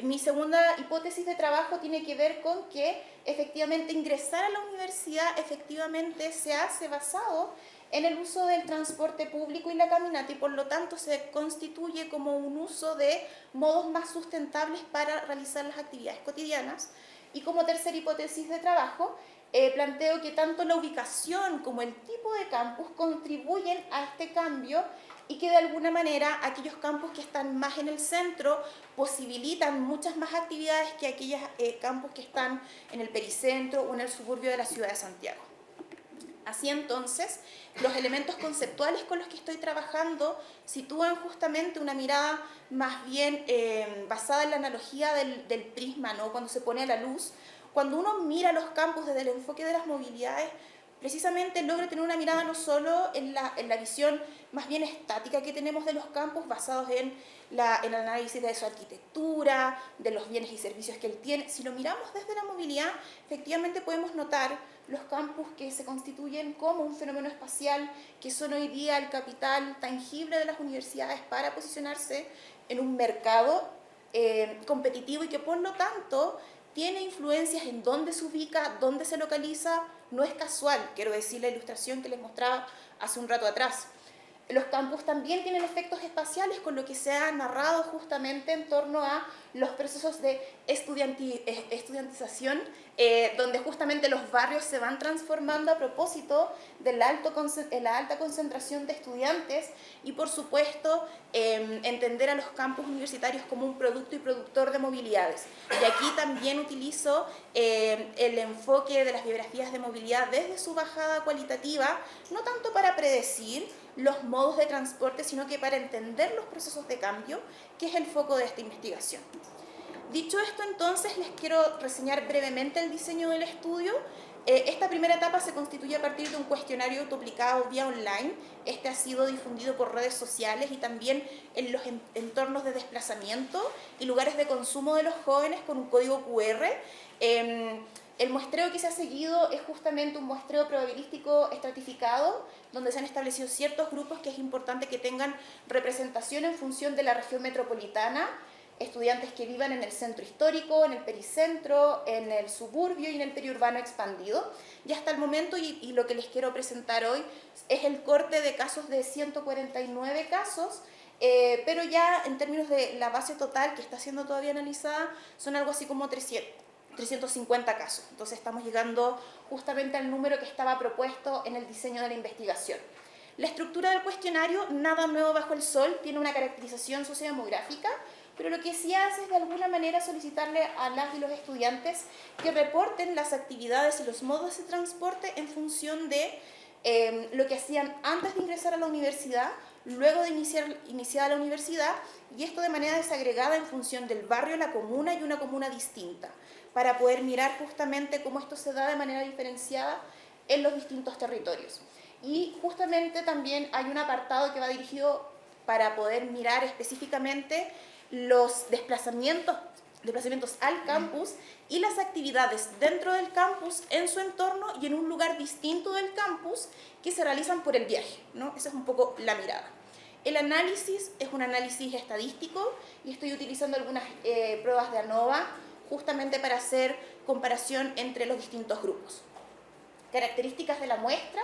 S4: Mi segunda hipótesis de trabajo tiene que ver con que efectivamente ingresar a la universidad efectivamente se hace basado en el uso del transporte público y la caminata y por lo tanto se constituye como un uso de modos más sustentables para realizar las actividades cotidianas. Y como tercera hipótesis de trabajo, planteo que tanto la ubicación como el tipo de campus contribuyen a este cambio y que de alguna manera aquellos campus que están más en el centro posibilitan muchas más actividades que aquellos campus que están en el pericentro o en el suburbio de la ciudad de Santiago. Así entonces, los elementos conceptuales con los que estoy trabajando sitúan justamente una mirada más bien basada en la analogía del prisma, ¿no? Cuando se pone la luz. Cuando uno mira los campus desde el enfoque de las movilidades, precisamente logra tener una mirada no solo en la visión más bien estática que tenemos de los campus basados en el análisis de su arquitectura, de los bienes y servicios que él tiene. Si lo miramos desde la movilidad, efectivamente podemos notar los campus que se constituyen como un fenómeno espacial, que son hoy día el capital tangible de las universidades para posicionarse en un mercado competitivo y que por lo tanto tiene influencias en dónde se ubica, dónde se localiza. No es casual, quiero decir, la ilustración que les mostraba hace un rato atrás. Los campus también tienen efectos espaciales, con lo que se ha narrado justamente en torno a los procesos de estudiantización, donde justamente los barrios se van transformando a propósito de la alta concentración de estudiantes y, por supuesto, entender a los campus universitarios como un producto y productor de movilidades. Y aquí también utilizo el enfoque de las biografías de movilidad desde su bajada cualitativa, no tanto para predecir los modos de transporte, sino que para entender los procesos de cambio, que es el foco de esta investigación. Dicho esto, entonces, les quiero reseñar brevemente el diseño del estudio. Esta primera etapa se constituye a partir de un cuestionario autoaplicado vía online. Este ha sido difundido por redes sociales y también en los entornos de desplazamiento y lugares de consumo de los jóvenes con un código QR. El muestreo que se ha seguido es justamente un muestreo probabilístico estratificado, donde se han establecido ciertos grupos que es importante que tengan representación en función de la región metropolitana, estudiantes que vivan en el centro histórico, en el pericentro, en el suburbio y en el periurbano expandido. Y hasta el momento, y lo que les quiero presentar hoy, es el corte de casos de 149 casos, pero ya en términos de la base total que está siendo todavía analizada, son algo así como 350 casos. Entonces estamos llegando justamente al número que estaba propuesto en el diseño de la investigación. La estructura del cuestionario, nada nuevo bajo el sol, tiene una caracterización sociodemográfica, pero lo que sí hace es de alguna manera solicitarle a las y los estudiantes que reporten las actividades y los modos de transporte en función de lo que hacían antes de ingresar a la universidad, luego de iniciar la universidad, y esto de manera desagregada en función del barrio, la comuna y una comuna distinta, para poder mirar justamente cómo esto se da de manera diferenciada en los distintos territorios. Y justamente también hay un apartado que va dirigido para poder mirar específicamente los desplazamientos al campus y las actividades dentro del campus, en su entorno y en un lugar distinto del campus que se realizan por el viaje, ¿no? Esa es un poco la mirada. El análisis es un análisis estadístico y estoy utilizando algunas pruebas de ANOVA justamente para hacer comparación entre los distintos grupos. Características de la muestra: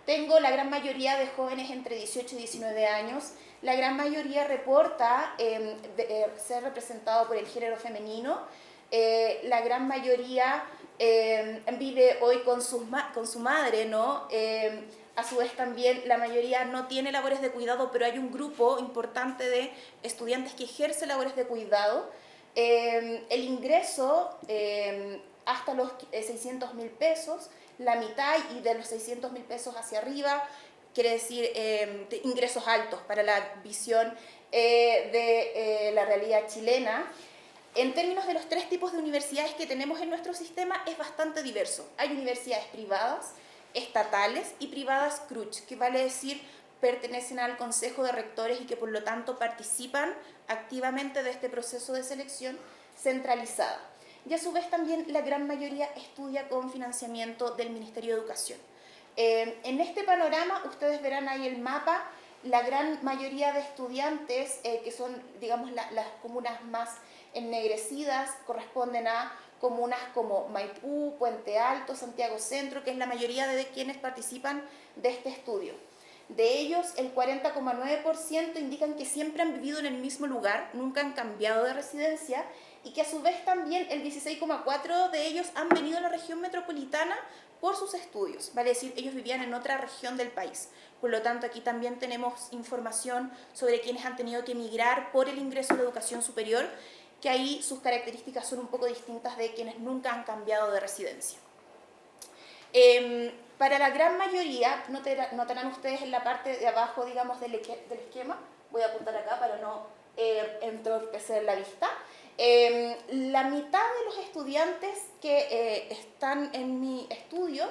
S4: tengo la gran mayoría de jóvenes entre 18 y 19 años, la gran mayoría reporta ser representado por el género femenino, la gran mayoría vive hoy con su madre, ¿no? A su vez también la mayoría no tiene labores de cuidado, pero hay un grupo importante de estudiantes que ejerce labores de cuidado. El ingreso hasta los 600.000 pesos, la mitad y de los 600.000 pesos hacia arriba, quiere decir ingresos altos para la visión de la realidad chilena. En términos de los 3 tipos de universidades que tenemos en nuestro sistema, es bastante diverso. Hay universidades privadas, estatales y privadas CRUCH, que vale decir pertenecen al Consejo de Rectores y que por lo tanto participan activamente de este proceso de selección centralizada. Y a su vez también la gran mayoría estudia con financiamiento del Ministerio de Educación. En este panorama ustedes verán ahí el mapa, la gran mayoría de estudiantes, que son digamos las comunas más ennegrecidas, corresponden a comunas como Maipú, Puente Alto, Santiago Centro, que es la mayoría de quienes participan de este estudio. De ellos, el 40,9% indican que siempre han vivido en el mismo lugar, nunca han cambiado de residencia, y que a su vez también el 16,4% de ellos han venido a la región metropolitana por sus estudios, vale decir, ellos vivían en otra región del país. Por lo tanto, aquí también tenemos información sobre quienes han tenido que emigrar por el ingreso a la educación superior, que ahí sus características son un poco distintas de quienes nunca han cambiado de residencia. Para la gran mayoría, notarán ustedes en la parte de abajo, digamos, del esquema, voy a apuntar acá para no entorpecer la vista, la mitad de los estudiantes que están en mi estudio,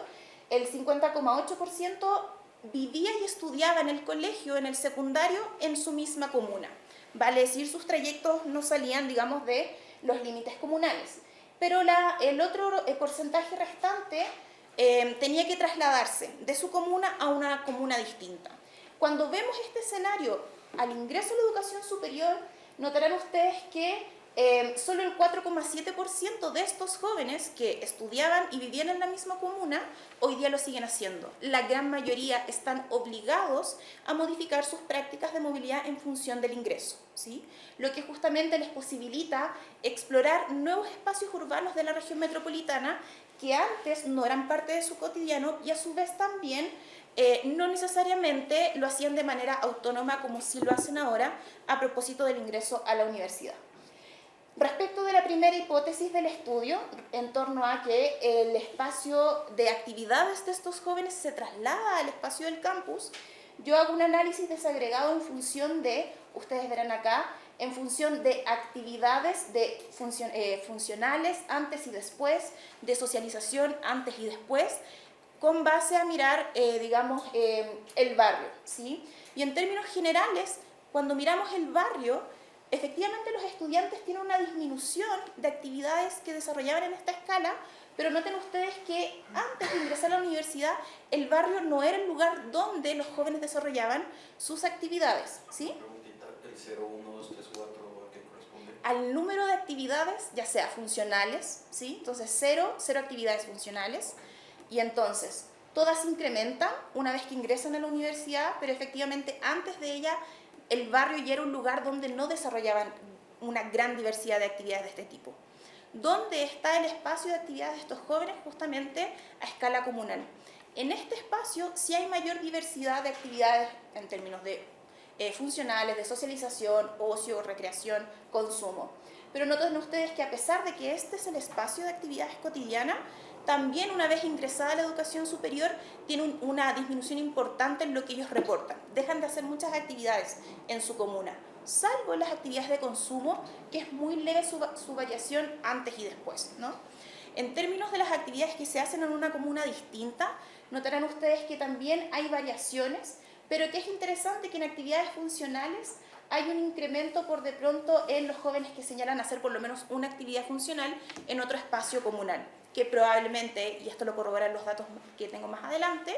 S4: el 50,8%, vivía y estudiaba en el colegio, en el secundario, en su misma comuna. Vale decir, sus trayectos no salían, digamos, de los límites comunales. Pero el otro porcentaje restante tenía que trasladarse de su comuna a una comuna distinta. Cuando vemos este escenario al ingreso a la educación superior, notarán ustedes que solo el 4,7% de estos jóvenes que estudiaban y vivían en la misma comuna, hoy día lo siguen haciendo. La gran mayoría están obligados a modificar sus prácticas de movilidad en función del ingreso, ¿sí? Lo que justamente les posibilita explorar nuevos espacios urbanos de la región metropolitana que antes no eran parte de su cotidiano y a su vez también no necesariamente lo hacían de manera autónoma como sí lo hacen ahora a propósito del ingreso a la universidad. Respecto de la primera hipótesis del estudio, en torno a que el espacio de actividades de estos jóvenes se traslada al espacio del campus, yo hago un análisis desagregado en función de, ustedes verán acá, en función de actividades funcionales antes y después, de socialización antes y después, con base a mirar, digamos, el barrio, ¿sí? Y en términos generales, cuando miramos el barrio, efectivamente los estudiantes tienen una disminución de actividades que desarrollaban en esta escala, pero noten ustedes que antes de ingresar a la universidad, el barrio no era el lugar donde los jóvenes desarrollaban sus actividades, ¿sí?
S5: El 0, 1, 2, 3, 4, ¿a qué corresponde?
S4: Al número de actividades, ya sea funcionales, ¿sí? Entonces, cero actividades funcionales, y entonces todas incrementan una vez que ingresan a la universidad, pero efectivamente antes de ella el barrio ya era un lugar donde no desarrollaban una gran diversidad de actividades de este tipo. ¿Dónde está el espacio de actividades de estos jóvenes? Justamente a escala comunal. En este espacio sí hay mayor diversidad de actividades en términos de funcionales, de socialización, ocio, recreación, consumo. Pero noten ustedes que a pesar de que este es el espacio de actividades cotidianas, también una vez ingresada a la educación superior tiene una disminución importante en lo que ellos reportan. Dejan de hacer muchas actividades en su comuna, salvo las actividades de consumo, que es muy leve su variación antes y después, ¿no? En términos de las actividades que se hacen en una comuna distinta, notarán ustedes que también hay variaciones, pero que es interesante que en actividades funcionales hay un incremento por de pronto en los jóvenes que señalan hacer por lo menos una actividad funcional en otro espacio comunal, que probablemente, y esto lo corroboran los datos que tengo más adelante,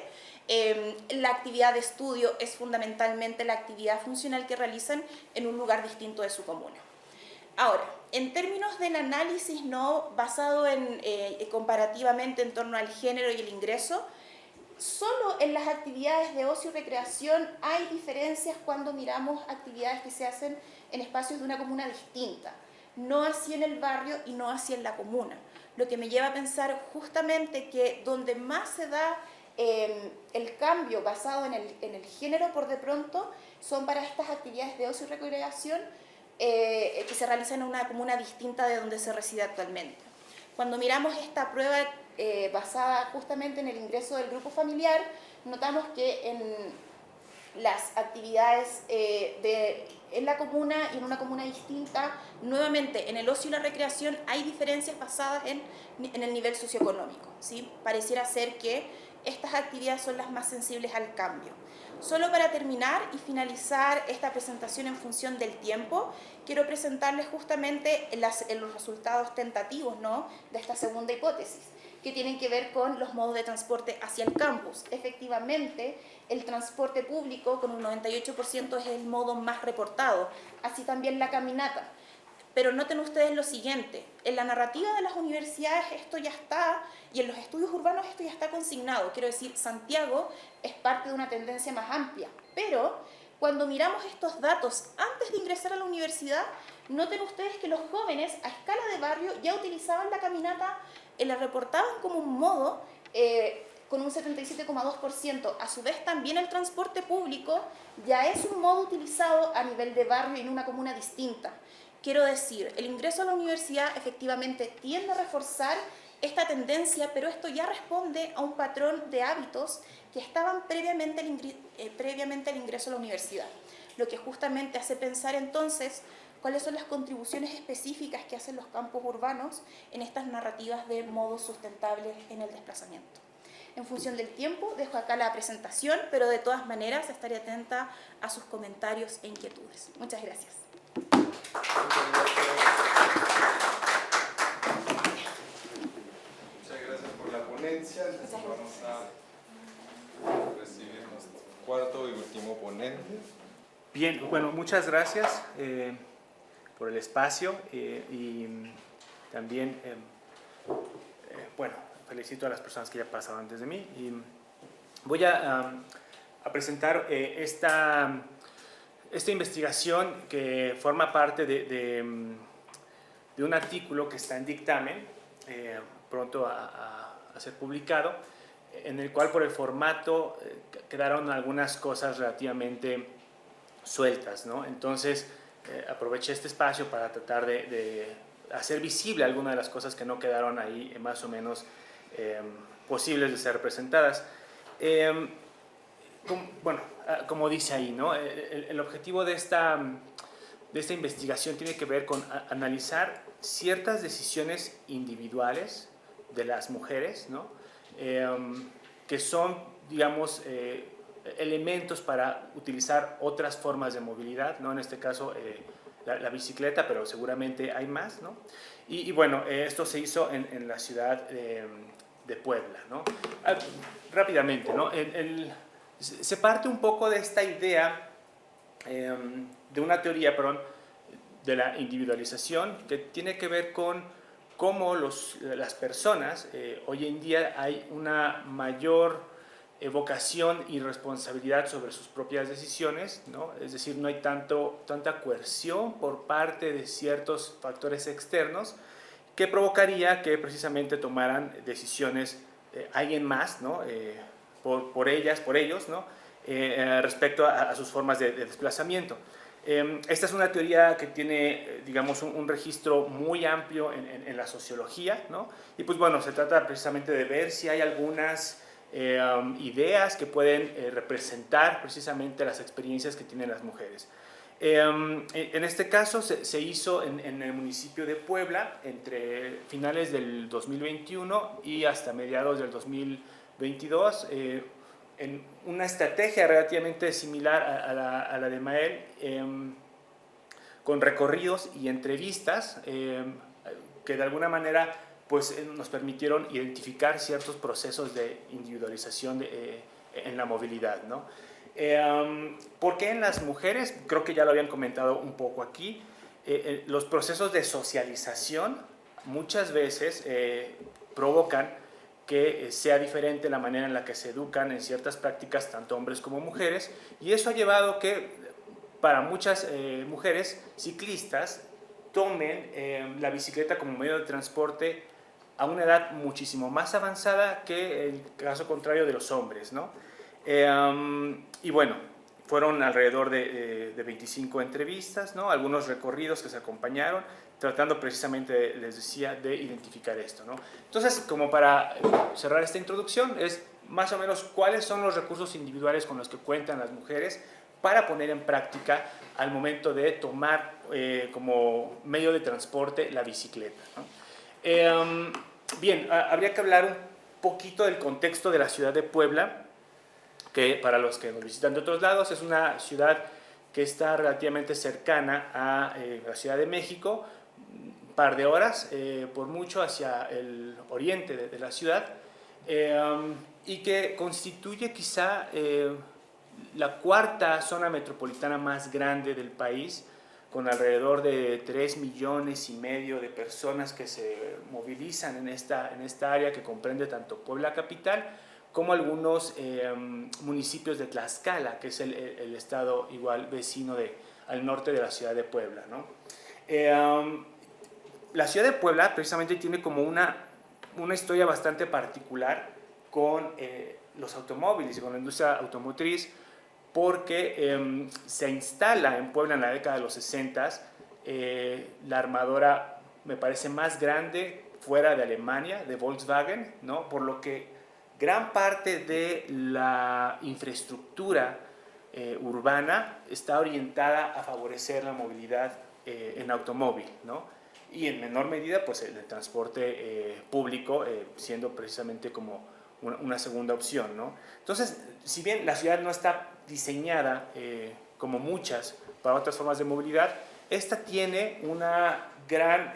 S4: la actividad de estudio es fundamentalmente la actividad funcional que realizan en un lugar distinto de su comuna. Ahora, en términos del análisis no basado en comparativamente en torno al género y el ingreso, solo en las actividades de ocio y recreación hay diferencias cuando miramos actividades que se hacen en espacios de una comuna distinta, no así en el barrio y no así en la comuna, lo que me lleva a pensar justamente que donde más se da el cambio basado en el género por de pronto son para estas actividades de ocio y recreación que se realizan en una comuna distinta de donde se reside actualmente. Cuando miramos esta prueba basada justamente en el ingreso del grupo familiar, notamos que las actividades en la comuna y en una comuna distinta. Nuevamente, en el ocio y la recreación hay diferencias basadas en el nivel socioeconómico, ¿sí? Pareciera ser que estas actividades son las más sensibles al cambio. Solo para terminar y finalizar esta presentación en función del tiempo, quiero presentarles justamente los resultados tentativos, ¿no?, de esta segunda hipótesis, que tienen que ver con los modos de transporte hacia el campus. Efectivamente, el transporte público con un 98% es el modo más reportado, así también la caminata. Pero noten ustedes lo siguiente, en la narrativa de las universidades esto ya está, y en los estudios urbanos esto ya está consignado. Quiero decir, Santiago es parte de una tendencia más amplia, pero cuando miramos estos datos antes de ingresar a la universidad, noten ustedes que los jóvenes a escala de barrio ya utilizaban la caminata, la reportaban como un modo, con un 77,2%. A su vez también el transporte público ya es un modo utilizado a nivel de barrio y en una comuna distinta. Quiero decir, el ingreso a la universidad efectivamente tiende a reforzar esta tendencia, pero esto ya responde a un patrón de hábitos que estaban previamente al ingreso a la universidad, lo que justamente hace pensar entonces cuáles son las contribuciones específicas que hacen los campos urbanos en estas narrativas de modos sustentables en el desplazamiento. En función del tiempo, dejo acá la presentación, pero de todas maneras estaré atenta a sus comentarios e inquietudes. Muchas gracias.
S2: Muchas gracias por la ponencia. Entonces vamos a recibir nuestro cuarto y último ponente.
S6: Bien, bueno, muchas gracias por el espacio y también, bueno, felicito a las personas que ya pasaron antes de mí y voy a presentar esta investigación que forma parte de un artículo que está en dictamen, pronto a ser publicado, en el cual por el formato quedaron algunas cosas relativamente sueltas, ¿no? Entonces aproveché este espacio para tratar de hacer visible algunas de las cosas que no quedaron ahí más o menos posibles de ser representadas. Bueno, como dice ahí, ¿no? El objetivo de esta investigación tiene que ver con analizar ciertas decisiones individuales de las mujeres, ¿no? Que son, digamos, elementos para utilizar otras formas de movilidad, ¿no? En este caso la bicicleta, pero seguramente hay más, ¿no? Y bueno, esto se hizo en la ciudad de Puebla, ¿no? Rápidamente, ¿no? Se parte un poco de esta idea, de una teoría, perdón, de la individualización, que tiene que ver con cómo las personas, hoy en día hay una mayor vocación y responsabilidad sobre sus propias decisiones, ¿no? Es decir, no hay tanta coerción por parte de ciertos factores externos que provocaría que precisamente tomaran decisiones alguien más, ¿no? Por ellas, por ellos, ¿no? Respecto a sus formas de desplazamiento. Esta es una teoría que tiene, digamos, un registro muy amplio en la sociología, ¿no? Y pues bueno, se trata precisamente de ver si hay algunas ideas que pueden representar precisamente las experiencias que tienen las mujeres. En este caso se hizo en el municipio de Puebla entre finales del 2021 y hasta mediados del 2022, en una estrategia relativamente similar a la de Mael, con recorridos y entrevistas que de alguna manera pues, nos permitieron identificar ciertos procesos de individualización en la movilidad, ¿no? ¿Por qué en las mujeres? Creo que ya lo habían comentado un poco aquí. Los procesos de socialización muchas veces provocan que sea diferente la manera en la que se educan en ciertas prácticas tanto hombres como mujeres, y eso ha llevado que para muchas mujeres ciclistas tomen la bicicleta como medio de transporte a una edad muchísimo más avanzada que el caso contrario de los hombres, ¿no? Y bueno, fueron alrededor de 25 entrevistas, ¿no? Algunos recorridos que se acompañaron, tratando precisamente, les decía, de identificar esto, ¿no? Entonces, como para cerrar esta introducción, es más o menos cuáles son los recursos individuales con los que cuentan las mujeres para poner en práctica al momento de tomar como medio de transporte la bicicleta, ¿no? Bien, habría que hablar un poquito del contexto de la ciudad de Puebla, que para los que nos visitan de otros lados es una ciudad que está relativamente cercana a la Ciudad de México, un par de horas, por mucho, hacia el oriente de la ciudad, y que constituye quizá la cuarta zona metropolitana más grande del país, con alrededor de 3,5 millones de personas que se movilizan en esta área que comprende tanto Puebla capital como algunos municipios de Tlaxcala, que es el estado igual vecino al norte de la ciudad de Puebla, ¿no? La ciudad de Puebla precisamente tiene como una historia bastante particular con los automóviles y con la industria automotriz, porque se instala en Puebla en la década de los 60 la armadora, me parece, más grande fuera de Alemania, de Volkswagen, ¿no? Por lo que gran parte de la infraestructura urbana está orientada a favorecer la movilidad en automóvil, ¿no? Y en menor medida, pues el transporte público, siendo precisamente como una segunda opción, ¿no? Entonces, si bien la ciudad no está diseñada como muchas para otras formas de movilidad, esta tiene una gran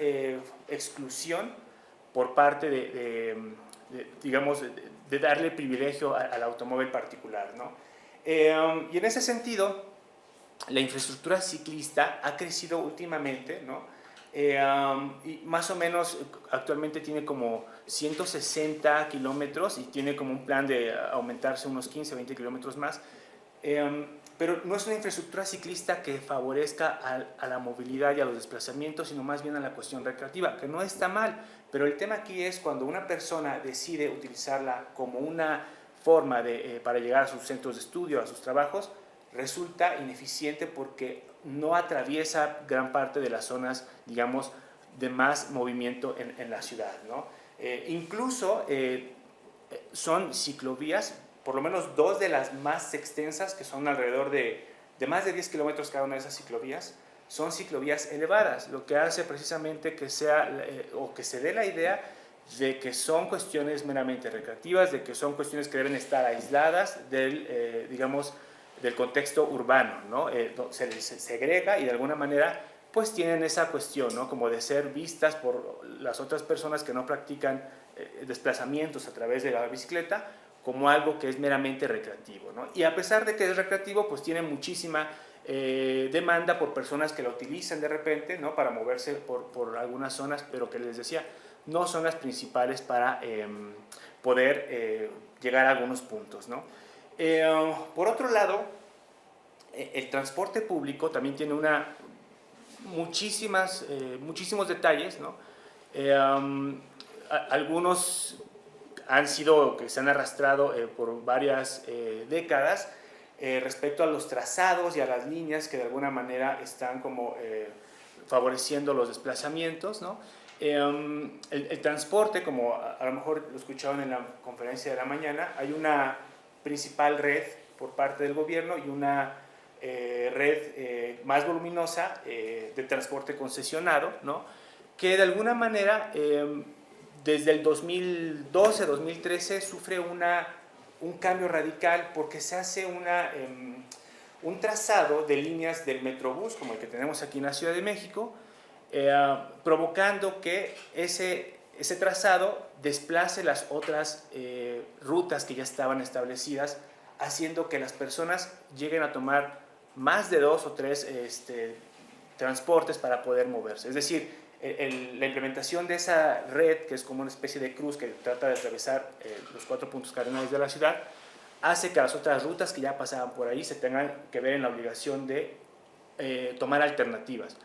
S6: exclusión por parte digamos, de darle privilegio al automóvil particular, ¿no? Y en ese sentido, la infraestructura ciclista ha crecido últimamente, ¿no? Y más o menos actualmente tiene como 160 kilómetros y tiene como un plan de aumentarse unos 15, 20 kilómetros más. Pero no es una infraestructura ciclista que favorezca a la movilidad y a los desplazamientos, sino más bien a la cuestión recreativa, que no está mal, pero el tema aquí es cuando una persona decide utilizarla como una forma para llegar a sus centros de estudio, a sus trabajos, resulta ineficiente porque no atraviesa gran parte de las zonas, digamos, de más movimiento en la ciudad, ¿no? Incluso son ciclovías, por lo menos 2 de las más extensas, que son alrededor de más de 10 kilómetros cada una de esas ciclovías, son ciclovías elevadas, lo que hace precisamente que sea, o que se dé la idea de que son cuestiones meramente recreativas, de que son cuestiones que deben estar aisladas digamos, del contexto urbano, ¿no? Se les segrega y de alguna manera pues tienen esa cuestión, ¿no? Como de ser vistas por las otras personas que no practican desplazamientos a través de la bicicleta como algo que es meramente recreativo, ¿no? Y a pesar de que es recreativo, pues tiene muchísima demanda por personas que la utilizan de repente, ¿no? Para moverse por algunas zonas, pero que les decía, no son las principales para poder llegar a algunos puntos, ¿no? Por otro lado, el transporte público también tiene muchísimos detalles, ¿no? Algunos que se han arrastrado por varias décadas respecto a los trazados y a las líneas que de alguna manera están como favoreciendo los desplazamientos, ¿no? El transporte, como a lo mejor lo escucharon en la conferencia de la mañana, hay una principal red por parte del gobierno y una red más voluminosa de transporte concesionado, ¿no? Que de alguna manera desde el 2012-2013 sufre un cambio radical porque se hace un trazado de líneas del Metrobús, como el que tenemos aquí en la Ciudad de México, provocando que ese trazado desplace las otras rutas que ya estaban establecidas, haciendo que las personas lleguen a tomar más de 2 o 3 transportes para poder moverse. Es decir, la implementación de esa red, que es como una especie de cruz que trata de atravesar los 4 puntos cardinales de la ciudad, hace que las otras rutas que ya pasaban por ahí se tengan que ver en la obligación de tomar alternativas,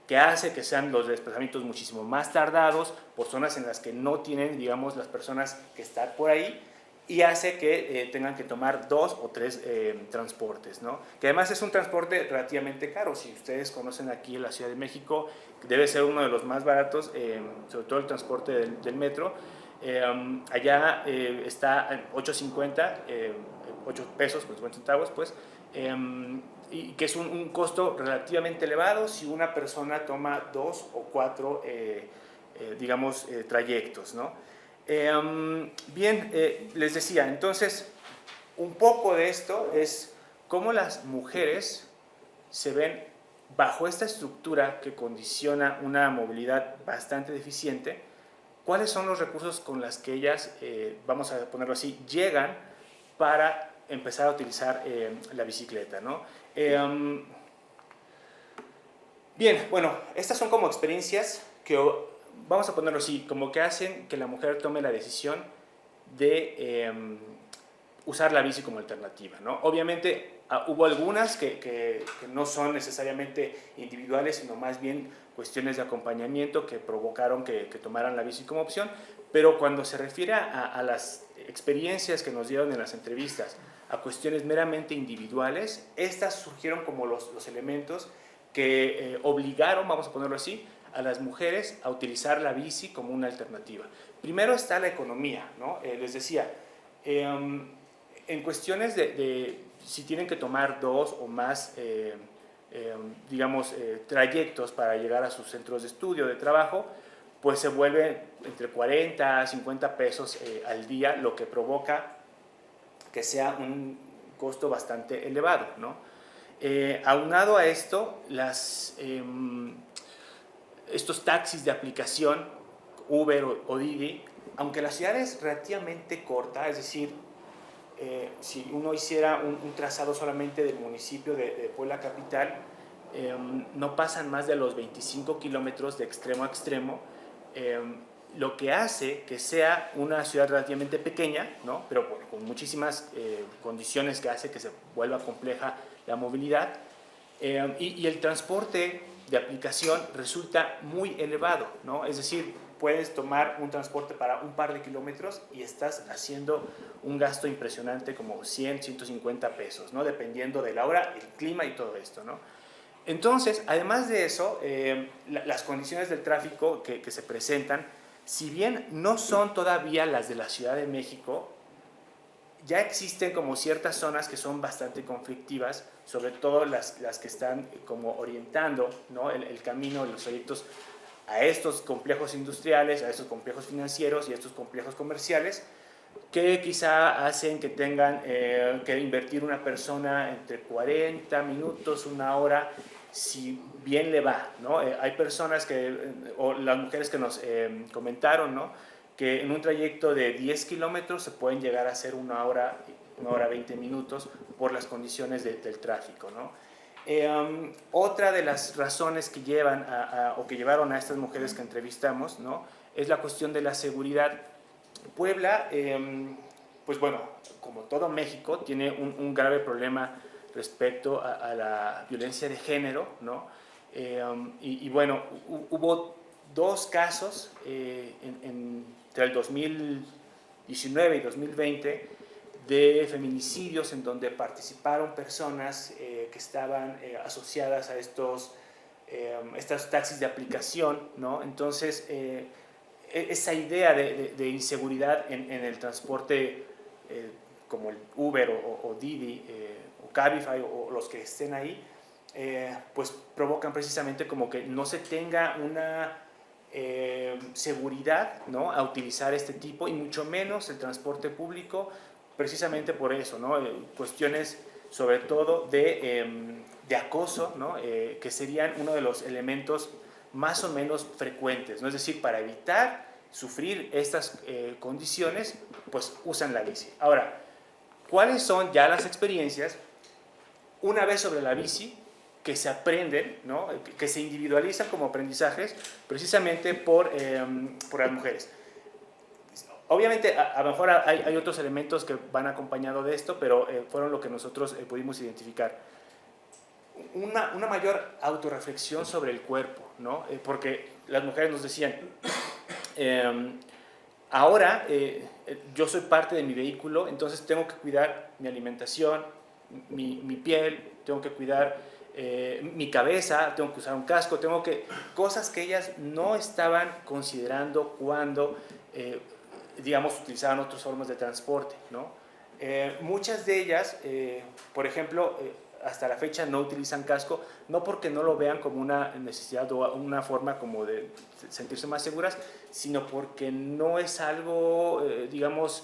S6: que hace que sean los desplazamientos muchísimo más tardados por zonas en las que no tienen, digamos, las personas que están por ahí, y hace que tengan que tomar 2 o 3 transportes, ¿no? Que además es un transporte relativamente caro. Si ustedes conocen aquí en la Ciudad de México, debe ser uno de los más baratos, sobre todo el transporte del metro, Allá está en 8.50, 8 pesos con 50 centavos, pues, y que es un costo relativamente elevado si una persona toma 2 o 4, digamos, trayectos, ¿no? Bien, les decía, entonces, un poco de esto es cómo las mujeres se ven bajo esta estructura que condiciona una movilidad bastante deficiente. ¿Cuáles son los recursos con los que ellas, vamos a ponerlo así, llegan para empezar a utilizar la bicicleta, ¿no? Bien, bueno, estas son como experiencias que, vamos a ponerlo así, como que hacen que la mujer tome la decisión de usar la bici como alternativa, ¿no? Obviamente hubo algunas que no son necesariamente individuales, sino más bien cuestiones de acompañamiento que provocaron que tomaran la bici como opción, pero cuando se refiere a las experiencias que nos dieron en las entrevistas, a cuestiones meramente individuales, estas surgieron como los elementos que obligaron, vamos a ponerlo así, a las mujeres a utilizar la bici como una alternativa. Primero está la economía, ¿no? Les decía, en cuestiones de si tienen que tomar 2 o más, digamos, trayectos para llegar a sus centros de estudio, de trabajo, pues se vuelve entre 40 a 50 pesos al día, lo que provoca que sea un costo bastante elevado, ¿no? Aunado a esto, estos taxis de aplicación, Uber o Didi, aunque la ciudad es relativamente corta, es decir, si uno hiciera un trazado solamente del municipio de Puebla capital, no pasan más de los 25 kilómetros de extremo a extremo, lo que hace que sea una ciudad relativamente pequeña, ¿no? Pero bueno, con muchísimas condiciones que hace que se vuelva compleja la movilidad, y el transporte de aplicación resulta muy elevado, ¿no? Es decir, puedes tomar un transporte para un par de kilómetros y estás haciendo un gasto impresionante como 100, 150 pesos, ¿no? Dependiendo de la hora, el clima y todo esto, ¿no? Entonces, además de eso, las condiciones del tráfico que se presentan, si bien no son todavía las de la Ciudad de México, ya existen como ciertas zonas que son bastante conflictivas, sobre todo las que están como orientando, ¿no? el camino, los trayectos a estos complejos industriales, a estos complejos financieros y a estos complejos comerciales, que quizá hacen que tengan que invertir una persona entre 40 minutos, una hora, si bien le va, ¿no? Hay personas o las mujeres que nos comentaron, ¿no? Que en un trayecto de 10 kilómetros se pueden llegar a hacer una hora 20 minutos por las condiciones del tráfico, ¿no? Otra de las razones que llevan o que llevaron a estas mujeres que entrevistamos, ¿no? Es la cuestión de la seguridad. Puebla, pues bueno, como todo México, tiene un grave problema respecto a la violencia de género, ¿no? Y bueno, hubo 2 casos entre el 2019 y 2020 de feminicidios en donde participaron personas que estaban asociadas a estos taxis de aplicación, ¿no? Entonces, esa idea de inseguridad en el transporte como el Uber o Didi o Cabify o los que estén ahí, pues provocan precisamente como que no se tenga una seguridad, ¿no? A utilizar este tipo y mucho menos el transporte público, precisamente por eso, ¿no? Cuestiones sobre todo de acoso, ¿no? Que serían uno de los elementos más o menos frecuentes, ¿no? Es decir, para evitar sufrir estas condiciones, pues usan la bici. Ahora, ¿cuáles son ya las experiencias una vez sobre la bici que se aprenden, ¿no? Que se individualizan como aprendizajes precisamente por las mujeres? Obviamente, a lo mejor hay otros elementos que van acompañados de esto, pero fueron lo que nosotros pudimos identificar. Una mayor autorreflexión sobre el cuerpo, ¿no? Porque las mujeres nos decían, ahora yo soy parte de mi vehículo, entonces tengo que cuidar mi alimentación, mi piel, tengo que cuidar mi cabeza, tengo que usar un casco, cosas que ellas no estaban considerando cuando digamos, utilizaban otras formas de transporte, ¿no? Muchas de ellas, por ejemplo, hasta la fecha no utilizan casco, no porque no lo vean como una necesidad o una forma como de sentirse más seguras, sino porque no es algo, digamos,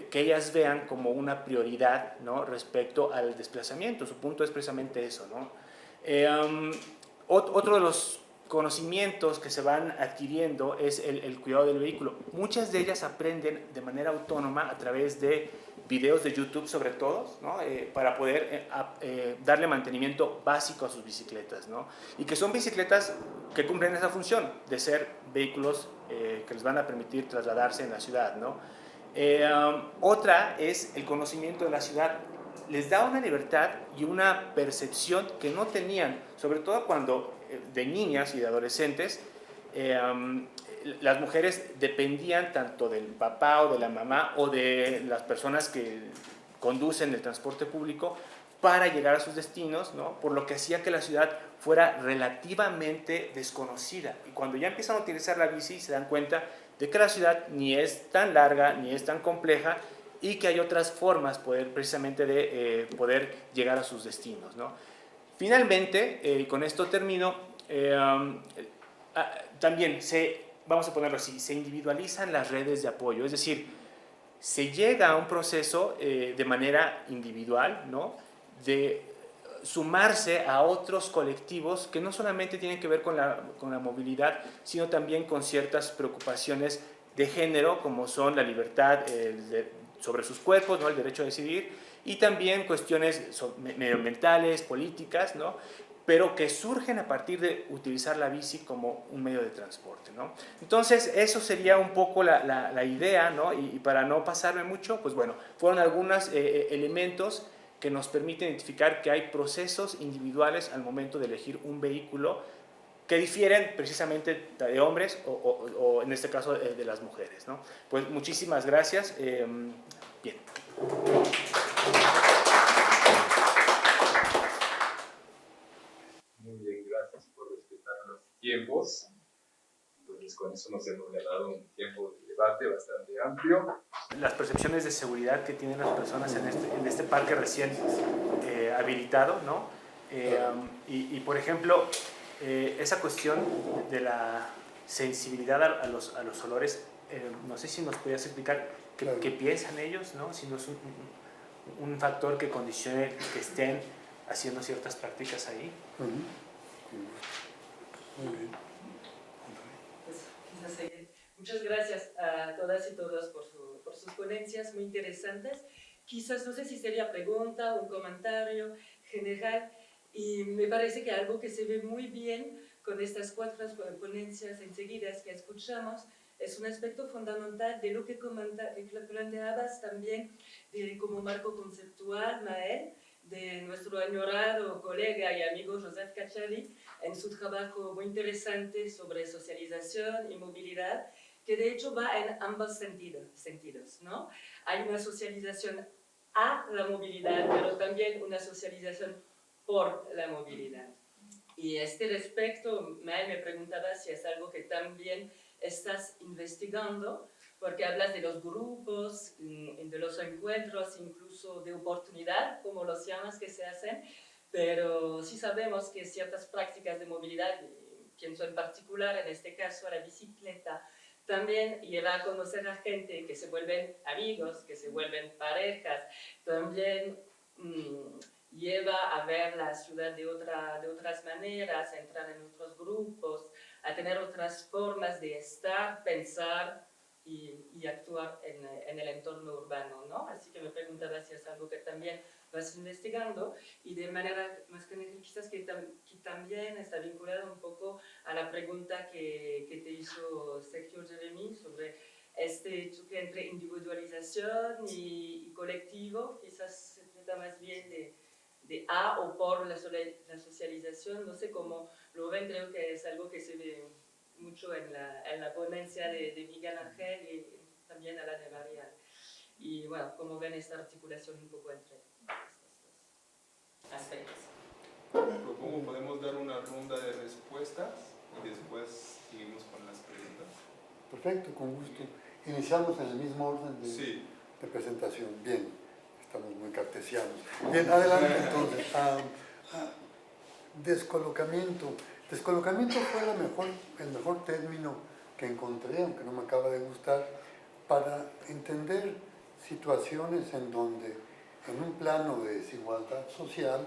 S6: que ellas vean como una prioridad, ¿no?, respecto al desplazamiento. Su punto es precisamente eso, ¿no? Otro de los conocimientos que se van adquiriendo es el cuidado del vehículo. Muchas de ellas aprenden de manera autónoma a través de videos de YouTube, sobre todo, ¿no? Para poder darle mantenimiento básico a sus bicicletas, ¿no? Y que son bicicletas que cumplen esa función de ser vehículos que les van a permitir trasladarse en la ciudad, ¿no? Otra es el conocimiento de la ciudad. Les da una libertad y una percepción que no tenían, sobre todo cuando de niñas y de adolescentes, las mujeres dependían tanto del papá o de la mamá o de las personas que conducen el transporte público para llegar a sus destinos, ¿no? Por lo que hacía que la ciudad fuera relativamente desconocida. Y cuando ya empiezan a utilizar la bici se dan cuenta de que la ciudad ni es tan larga ni es tan compleja y que hay otras formas precisamente de poder llegar a sus destinos, ¿no? Finalmente, con esto termino, también vamos a ponerlo así, se individualizan las redes de apoyo, es decir, se llega a un proceso de manera individual, ¿no?, de sumarse a otros colectivos que no solamente tienen que ver con la movilidad, sino también con ciertas preocupaciones de género, como son la libertad sobre sus cuerpos, ¿no?, el derecho a decidir, y también cuestiones medioambientales, políticas, ¿no?, pero que surgen a partir de utilizar la bici como un medio de transporte, ¿no? Entonces, eso sería un poco la idea, ¿no? Y para no pasarme mucho, pues bueno, fueron algunos elementos que nos permiten identificar que hay procesos individuales al momento de elegir un vehículo que difieren precisamente de hombres o en este caso de las mujeres, ¿no? Pues muchísimas gracias. Bien.
S2: Muy bien, gracias por respetar los tiempos. Entonces, con eso nos hemos ganado un tiempo de debate bastante amplio.
S6: Las percepciones de seguridad que tienen las personas en este parque recién habilitado, ¿no? Y por ejemplo, esa cuestión de la sensibilidad a los olores, no sé si nos podías explicar qué piensan ellos, ¿no? Si no es un factor que condicione que estén haciendo ciertas prácticas ahí.
S1: Muy bien.
S7: Pues, quizás seguir. Muchas gracias a todas y todos por sus ponencias muy interesantes. Quizás no sé si sería pregunta o un comentario general, y me parece que algo que se ve muy bien con estas 4 ponencias enseguidas que escuchamos es un aspecto fundamental de lo que planteabas también como marco conceptual, Mael, de nuestro añorado colega y amigo Joseph Cacciari, en su trabajo muy interesante sobre socialización y movilidad, que de hecho va en ambos sentidos, ¿no? Hay una socialización a la movilidad, pero también una socialización por la movilidad. Y a este respecto, Mael me preguntaba si es algo que también estás investigando, porque hablas de los grupos, de los encuentros, incluso de oportunidad, como los llamas que se hacen, pero sí sabemos que ciertas prácticas de movilidad, pienso en particular en este caso a la bicicleta, también lleva a conocer a gente que se vuelven amigos, que se vuelven parejas, también lleva a ver la ciudad de otras maneras, a entrar en otros grupos, a tener otras formas de estar, pensar y actuar en el entorno urbano, ¿no? Así que me preguntaba si es algo que también vas investigando y de manera más general quizás que también está vinculado un poco a la pregunta que te hizo Sergio Jeremy sobre este choque entre individualización y colectivo, quizás se trata más bien de a o por la socialización, no sé cómo lo ven, creo que es algo que se ve mucho en la ponencia de Miguel Ángel y también a la de María. Y bueno, cómo ven esta articulación un poco entre estos dos aspectos.
S2: Propongo, podemos dar una ronda de respuestas y después seguimos con las preguntas.
S1: Perfecto, con gusto. Iniciamos en el mismo orden
S2: Sí.
S1: de presentación. Bien, estamos muy cartesianos. Bien, adelante entonces. Descolocamiento. Descolocamiento fue el mejor término que encontré, aunque no me acaba de gustar, para entender situaciones en donde, en un plano de desigualdad social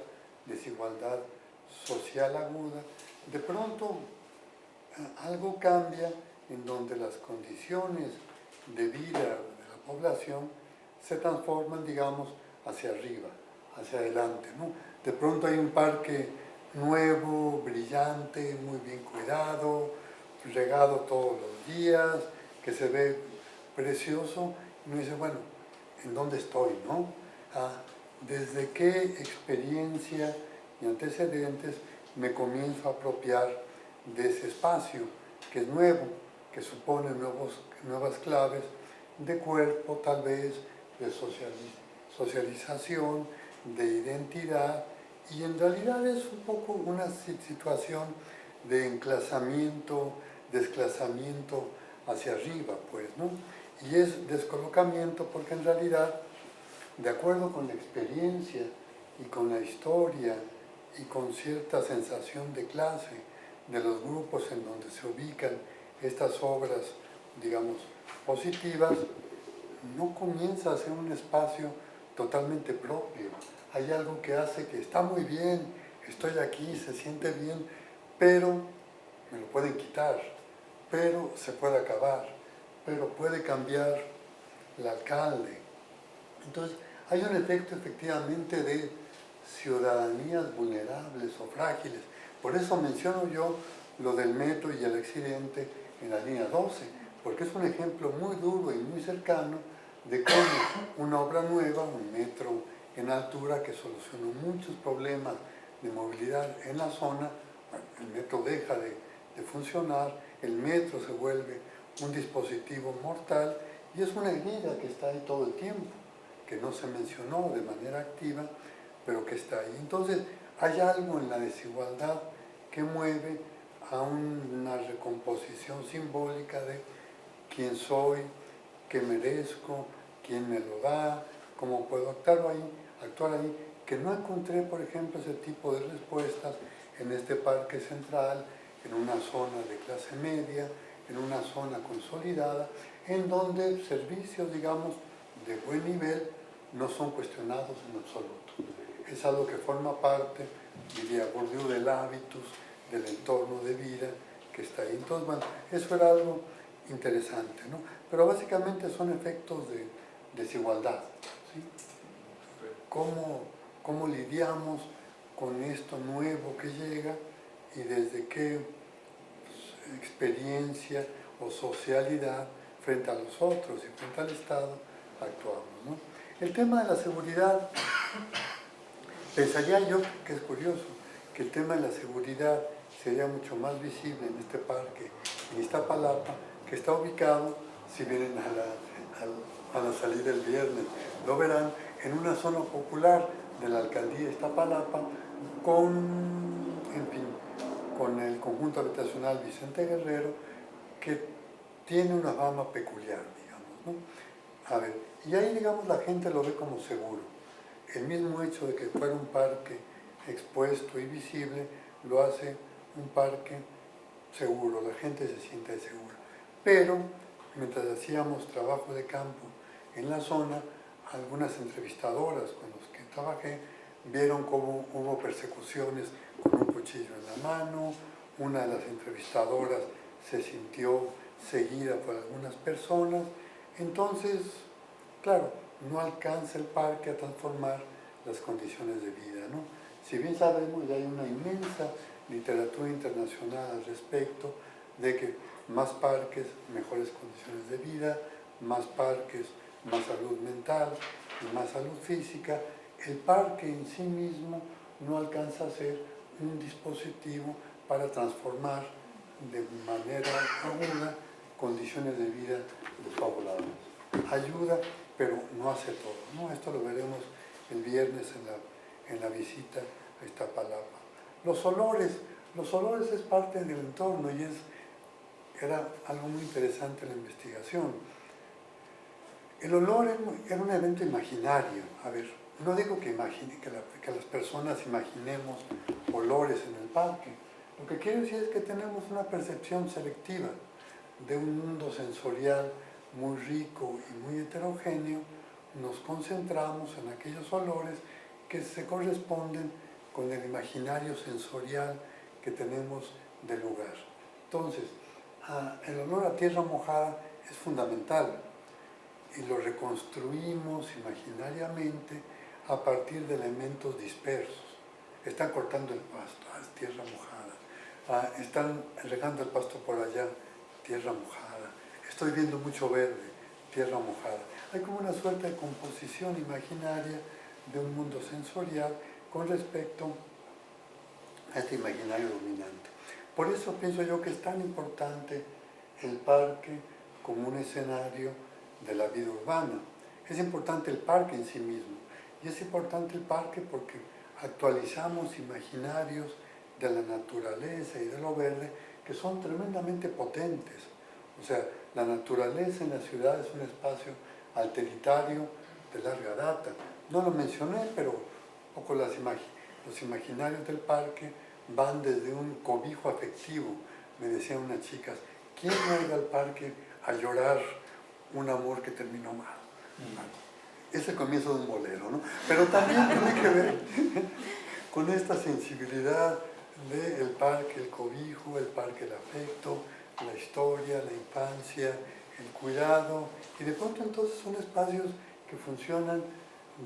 S1: aguda, de pronto algo cambia en donde las condiciones de vida de la población se transforman, digamos, hacia arriba, hacia adelante, ¿no? De pronto hay un parque nuevo, brillante, muy bien cuidado, regado todos los días, que se ve precioso, y uno dice, bueno, ¿en dónde estoy, no? ¿Desde qué experiencia y antecedentes me comienzo a apropiar de ese espacio que es nuevo, que supone nuevas claves de cuerpo, tal vez, de socialización, de identidad, y en realidad es un poco una situación de enclasamiento, desclasamiento hacia arriba, pues, ¿no? Y es descolocamiento porque en realidad, de acuerdo con la experiencia y con la historia y con cierta sensación de clase de los grupos en donde se ubican estas obras, digamos, positivas, no comienza a ser un espacio totalmente propio. Hay algo que hace que está muy bien, estoy aquí, se siente bien, pero me lo pueden quitar, pero se puede acabar, pero puede cambiar el alcalde. Entonces, hay un efecto efectivamente de ciudadanías vulnerables o frágiles. Por eso menciono yo lo del metro y el accidente en la línea 12, porque es un ejemplo muy duro y muy cercano de cómo una obra nueva, un metro en altura que solucionó muchos problemas de movilidad en la zona, el metro deja de funcionar, el metro se vuelve un dispositivo mortal y es una herida que está ahí todo el tiempo, que no se mencionó de manera activa, pero que está ahí. Entonces, hay algo en la desigualdad que mueve a una recomposición simbólica de quién soy, qué merezco, quién me lo da, cómo puedo actuar ahí, que no encontré, por ejemplo, ese tipo de respuestas en este parque central, en una zona de clase media, en una zona consolidada, en donde servicios, digamos, de buen nivel no son cuestionados en absoluto. Es algo que forma parte, diría Bourdieu, del hábitus, del entorno de vida que está ahí. Entonces, bueno, eso era algo interesante, ¿no? Pero básicamente son efectos de desigualdad, ¿sí? ¿Cómo lidiamos con esto nuevo que llega y desde qué experiencia o socialidad frente a los otros y frente al Estado actuamos, ¿no? El tema de la seguridad, pensaría yo que es curioso, que el tema de la seguridad sería mucho más visible en este parque, en Iztapalapa, que está ubicado, si vienen a la salida el viernes, lo verán, en una zona popular de la alcaldía de Iztapalapa, con el conjunto habitacional Vicente Guerrero, que tiene una fama peculiar, digamos, ¿no? A ver, y ahí, digamos, la gente lo ve como seguro. El mismo hecho de que fuera un parque expuesto y visible lo hace un parque seguro, la gente se siente segura. Pero, mientras hacíamos trabajo de campo en la zona, algunas entrevistadoras con los que trabajé vieron cómo hubo persecuciones con un cuchillo en la mano, una de las entrevistadoras se sintió seguida por algunas personas. Entonces, claro, no alcanza el parque a transformar las condiciones de vida, ¿no? Si bien sabemos, ya hay una inmensa literatura internacional al respecto de que más parques, mejores condiciones de vida, más parques, más salud mental y más salud física, el parque en sí mismo no alcanza a ser un dispositivo para transformar de manera aguda condiciones de vida desfavorables. Ayuda, pero no hace todo, ¿no? Esto lo veremos el viernes en la visita a Iztapalapa. Los olores es parte del entorno y era algo muy interesante en la investigación. El olor era un evento imaginario. A ver, no digo que las personas imaginemos olores en el parque. Lo que quiero decir es que tenemos una percepción selectiva de un mundo sensorial muy rico y muy heterogéneo. Nos concentramos en aquellos olores que se corresponden con el imaginario sensorial que tenemos del lugar. Entonces, el olor a tierra mojada es fundamental y lo reconstruimos imaginariamente a partir de elementos dispersos. Están cortando el pasto, es tierra mojada. Están regando el pasto por allá, tierra mojada. Estoy viendo mucho verde, tierra mojada. Hay como una suerte de composición imaginaria de un mundo sensorial con respecto a este imaginario dominante. Por eso pienso yo que es tan importante el parque como un escenario de la vida urbana. Es importante el parque en sí mismo, y es importante el parque porque actualizamos imaginarios de la naturaleza y de lo verde que son tremendamente potentes. O sea, la naturaleza en la ciudad es un espacio alteritario de larga data. No lo mencioné, pero un poco los imaginarios del parque van desde un cobijo afectivo. Me decían unas chicas, ¿quién no ha ido al parque a llorar un amor que terminó mal? Es el comienzo de un bolero, ¿no? Pero también tiene que ver con esta sensibilidad del parque, el cobijo, el parque, el afecto, la historia, la infancia, el cuidado, y de pronto entonces son espacios que funcionan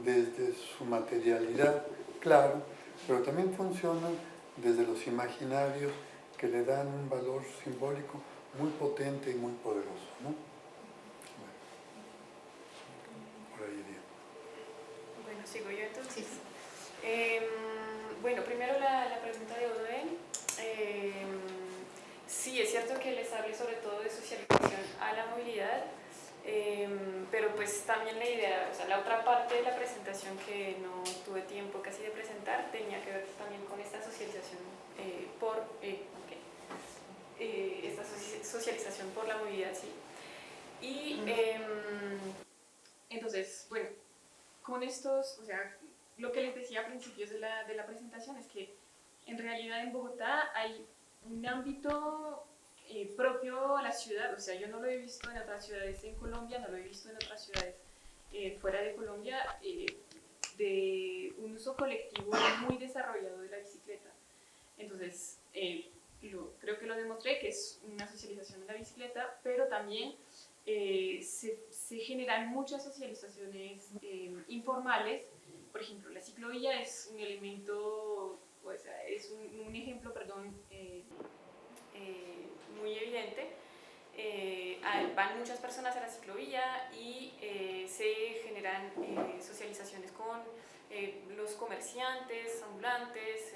S1: desde su materialidad, claro, pero también funcionan desde los imaginarios que le dan un valor simbólico muy potente y muy poderoso, ¿no? Por ahí iría.
S3: Bueno, sigo yo entonces. Bueno, primero la pregunta de Oden. Sí, es cierto que les hablé sobre todo de socialización a la movilidad, pero pues también la idea, o sea, la otra parte de la presentación que no tuve tiempo casi de presentar tenía que ver también con esta socialización esta socialización por la movilidad, sí. Y entonces, bueno, con estos, o sea, lo que les decía a principios de la presentación es que en realidad en Bogotá hay un ámbito propio a la ciudad, o sea, yo no lo he visto en otras ciudades en Colombia, no lo he visto en otras ciudades fuera de Colombia, de un uso colectivo muy desarrollado de la bicicleta. Entonces, creo que lo demostré, que es una socialización de la bicicleta, pero también se generan muchas socializaciones informales. Por ejemplo, la ciclovía es un elemento, o sea, es un ejemplo, perdón, muy evidente. Van muchas personas a la ciclovía y se generan socializaciones con los comerciantes, ambulantes,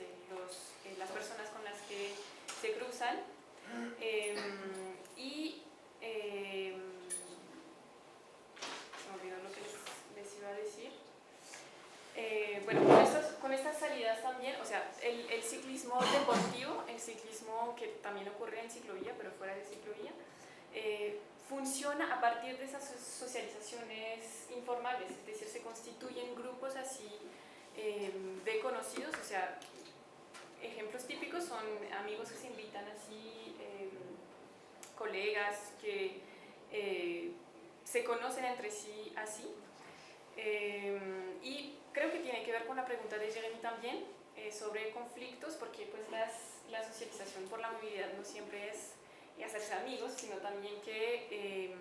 S3: las personas con las que se cruzan. Y se me olvidó lo que les iba a decir. Bueno, con estas salidas también, o sea, el ciclismo deportivo, el ciclismo que también ocurre en ciclovía, pero fuera de ciclovía, funciona a partir de esas socializaciones informales, es decir, se constituyen grupos así de conocidos, o sea, ejemplos típicos son amigos que se invitan así, colegas que se conocen entre sí así. Y creo que tiene que ver con la pregunta de Jeremy también sobre conflictos, porque pues la socialización por la movilidad no siempre es hacerse amigos, sino también que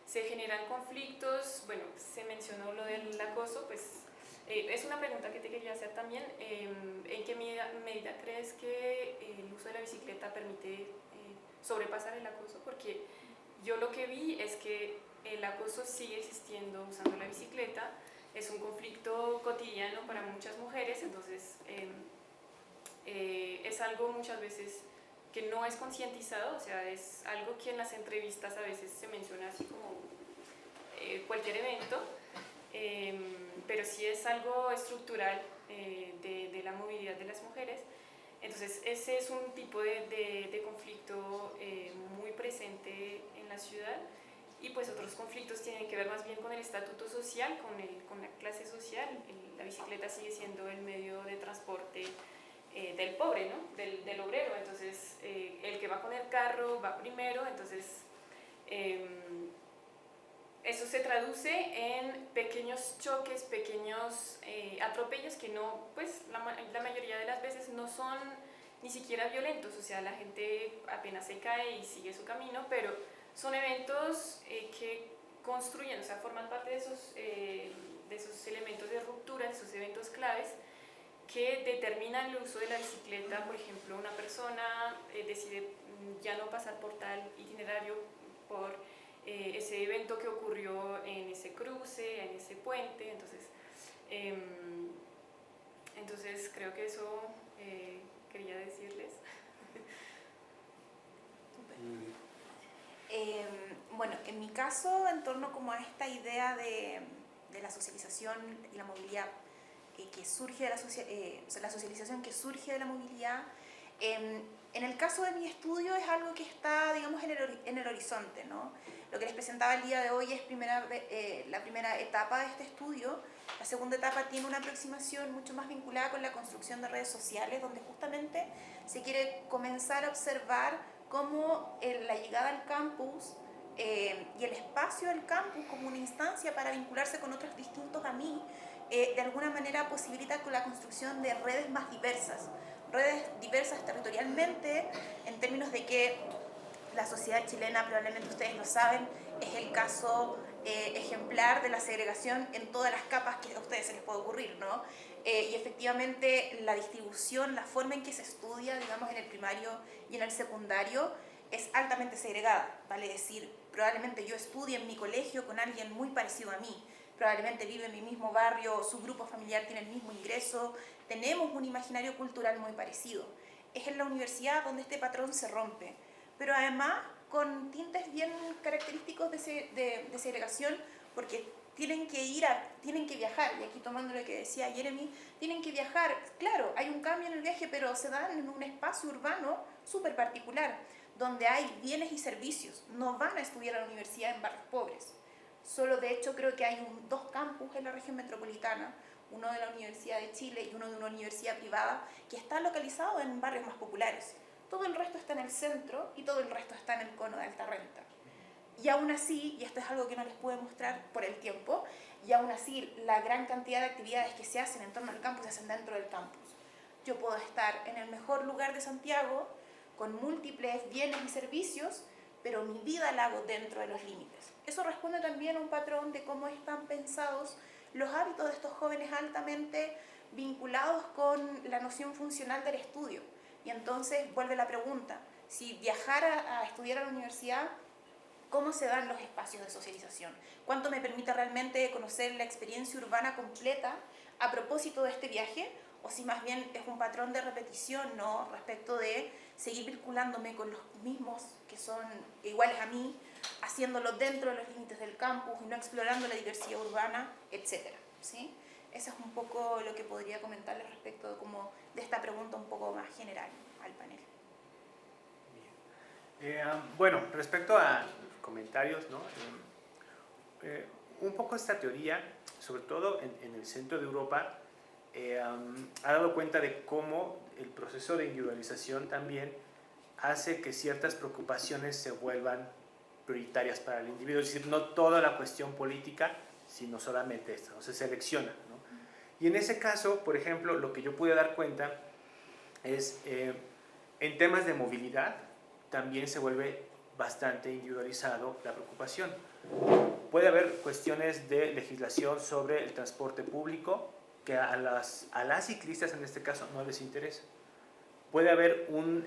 S3: se generan conflictos. Bueno, se mencionó lo del acoso, pues es una pregunta que te quería hacer también. ¿En qué medida crees que el uso de la bicicleta permite sobrepasar el acoso? Porque yo lo que vi es que el acoso sigue existiendo usando la bicicleta, es un conflicto cotidiano para muchas mujeres, entonces es algo muchas veces que no es concientizado, o sea, es algo que en las entrevistas a veces se menciona así como cualquier evento, pero sí es algo estructural de la movilidad de las mujeres. Entonces ese es un tipo de conflicto muy presente en la ciudad y pues otros conflictos tienen que ver más bien con el estatuto social, con la clase social. La bicicleta sigue siendo el medio de transporte del pobre, ¿no? Del obrero. Entonces el que va con el carro va primero, entonces eso se traduce en pequeños choques, pequeños atropellos que no, pues la mayoría de las veces no son ni siquiera violentos, o sea, la gente apenas se cae y sigue su camino, pero son eventos que construyen, o sea, forman parte de esos elementos de ruptura, de esos eventos claves que determinan el uso de la bicicleta. Por ejemplo, una persona decide ya no pasar por tal itinerario por ese evento que ocurrió en ese cruce, en ese puente, entonces creo que eso quería decirles.
S4: Bueno, en mi caso, en torno como a esta idea de la socialización y la movilidad que surge de la socialización que surge de la movilidad, en el caso de mi estudio es algo que está, digamos, en el horizonte, ¿no? Lo que les presentaba el día de hoy es la primera etapa de este estudio. La segunda etapa tiene una aproximación mucho más vinculada con la construcción de redes sociales, donde justamente se quiere comenzar a observar cómo la llegada al campus y el espacio del campus como una instancia para vincularse con otros distintos a mí, de alguna manera posibilita con la construcción de redes más diversas territorialmente, en términos de que la sociedad chilena, probablemente ustedes lo saben, es el caso ejemplar de la segregación en todas las capas que a ustedes se les puede ocurrir, ¿no? Y efectivamente la distribución, la forma en que se estudia, digamos, en el primario y en el secundario es altamente segregada, vale decir, probablemente yo estudie en mi colegio con alguien muy parecido a mí, probablemente vive en mi mismo barrio, su grupo familiar tiene el mismo ingreso, tenemos un imaginario cultural muy parecido. Es en la universidad donde este patrón se rompe, pero además con tintes bien característicos de segregación, porque tienen que viajar, y aquí tomando lo que decía Jeremy, tienen que viajar. Claro, hay un cambio en el viaje, pero se dan en un espacio urbano súper particular, donde hay bienes y servicios. No van a estudiar a la universidad en barrios pobres. Solo, de hecho, creo que hay dos campus en la región metropolitana, uno de la Universidad de Chile y uno de una universidad privada, que están localizados en barrios más populares. Todo el resto está en el centro y todo el resto está en el cono de alta renta. Y aún así, y esto es algo que no les puedo mostrar por el tiempo, y aún así la gran cantidad de actividades que se hacen en torno al campus se hacen dentro del campus. Yo puedo estar en el mejor lugar de Santiago, con múltiples bienes y servicios, pero mi vida la hago dentro de los límites. Eso responde también a un patrón de cómo están pensados los hábitos de estos jóvenes altamente vinculados con la noción funcional del estudio. Y entonces vuelve la pregunta, si viajar a estudiar a la universidad, ¿cómo se dan los espacios de socialización? ¿Cuánto me permite realmente conocer la experiencia urbana completa a propósito de este viaje? O si más bien es un patrón de repetición, ¿no? Respecto de seguir vinculándome con los mismos que son iguales a mí, haciéndolo dentro de los límites del campus y no explorando la diversidad urbana, etc. ¿Sí? Eso es un poco lo que podría comentarles respecto de esta pregunta un poco más general al panel.
S6: Bueno, respecto a comentarios, ¿no? Un poco esta teoría, sobre todo en el centro de Europa, ha dado cuenta de cómo el proceso de individualización también hace que ciertas preocupaciones se vuelvan prioritarias para el individuo, es decir, no toda la cuestión política, sino solamente esta, o se selecciona, ¿no? Y en ese caso, por ejemplo, lo que yo pude dar cuenta es, en temas de movilidad, también se vuelve bastante individualizado la preocupación. Puede haber cuestiones de legislación sobre el transporte público que a las ciclistas en este caso no les interesa. Puede haber un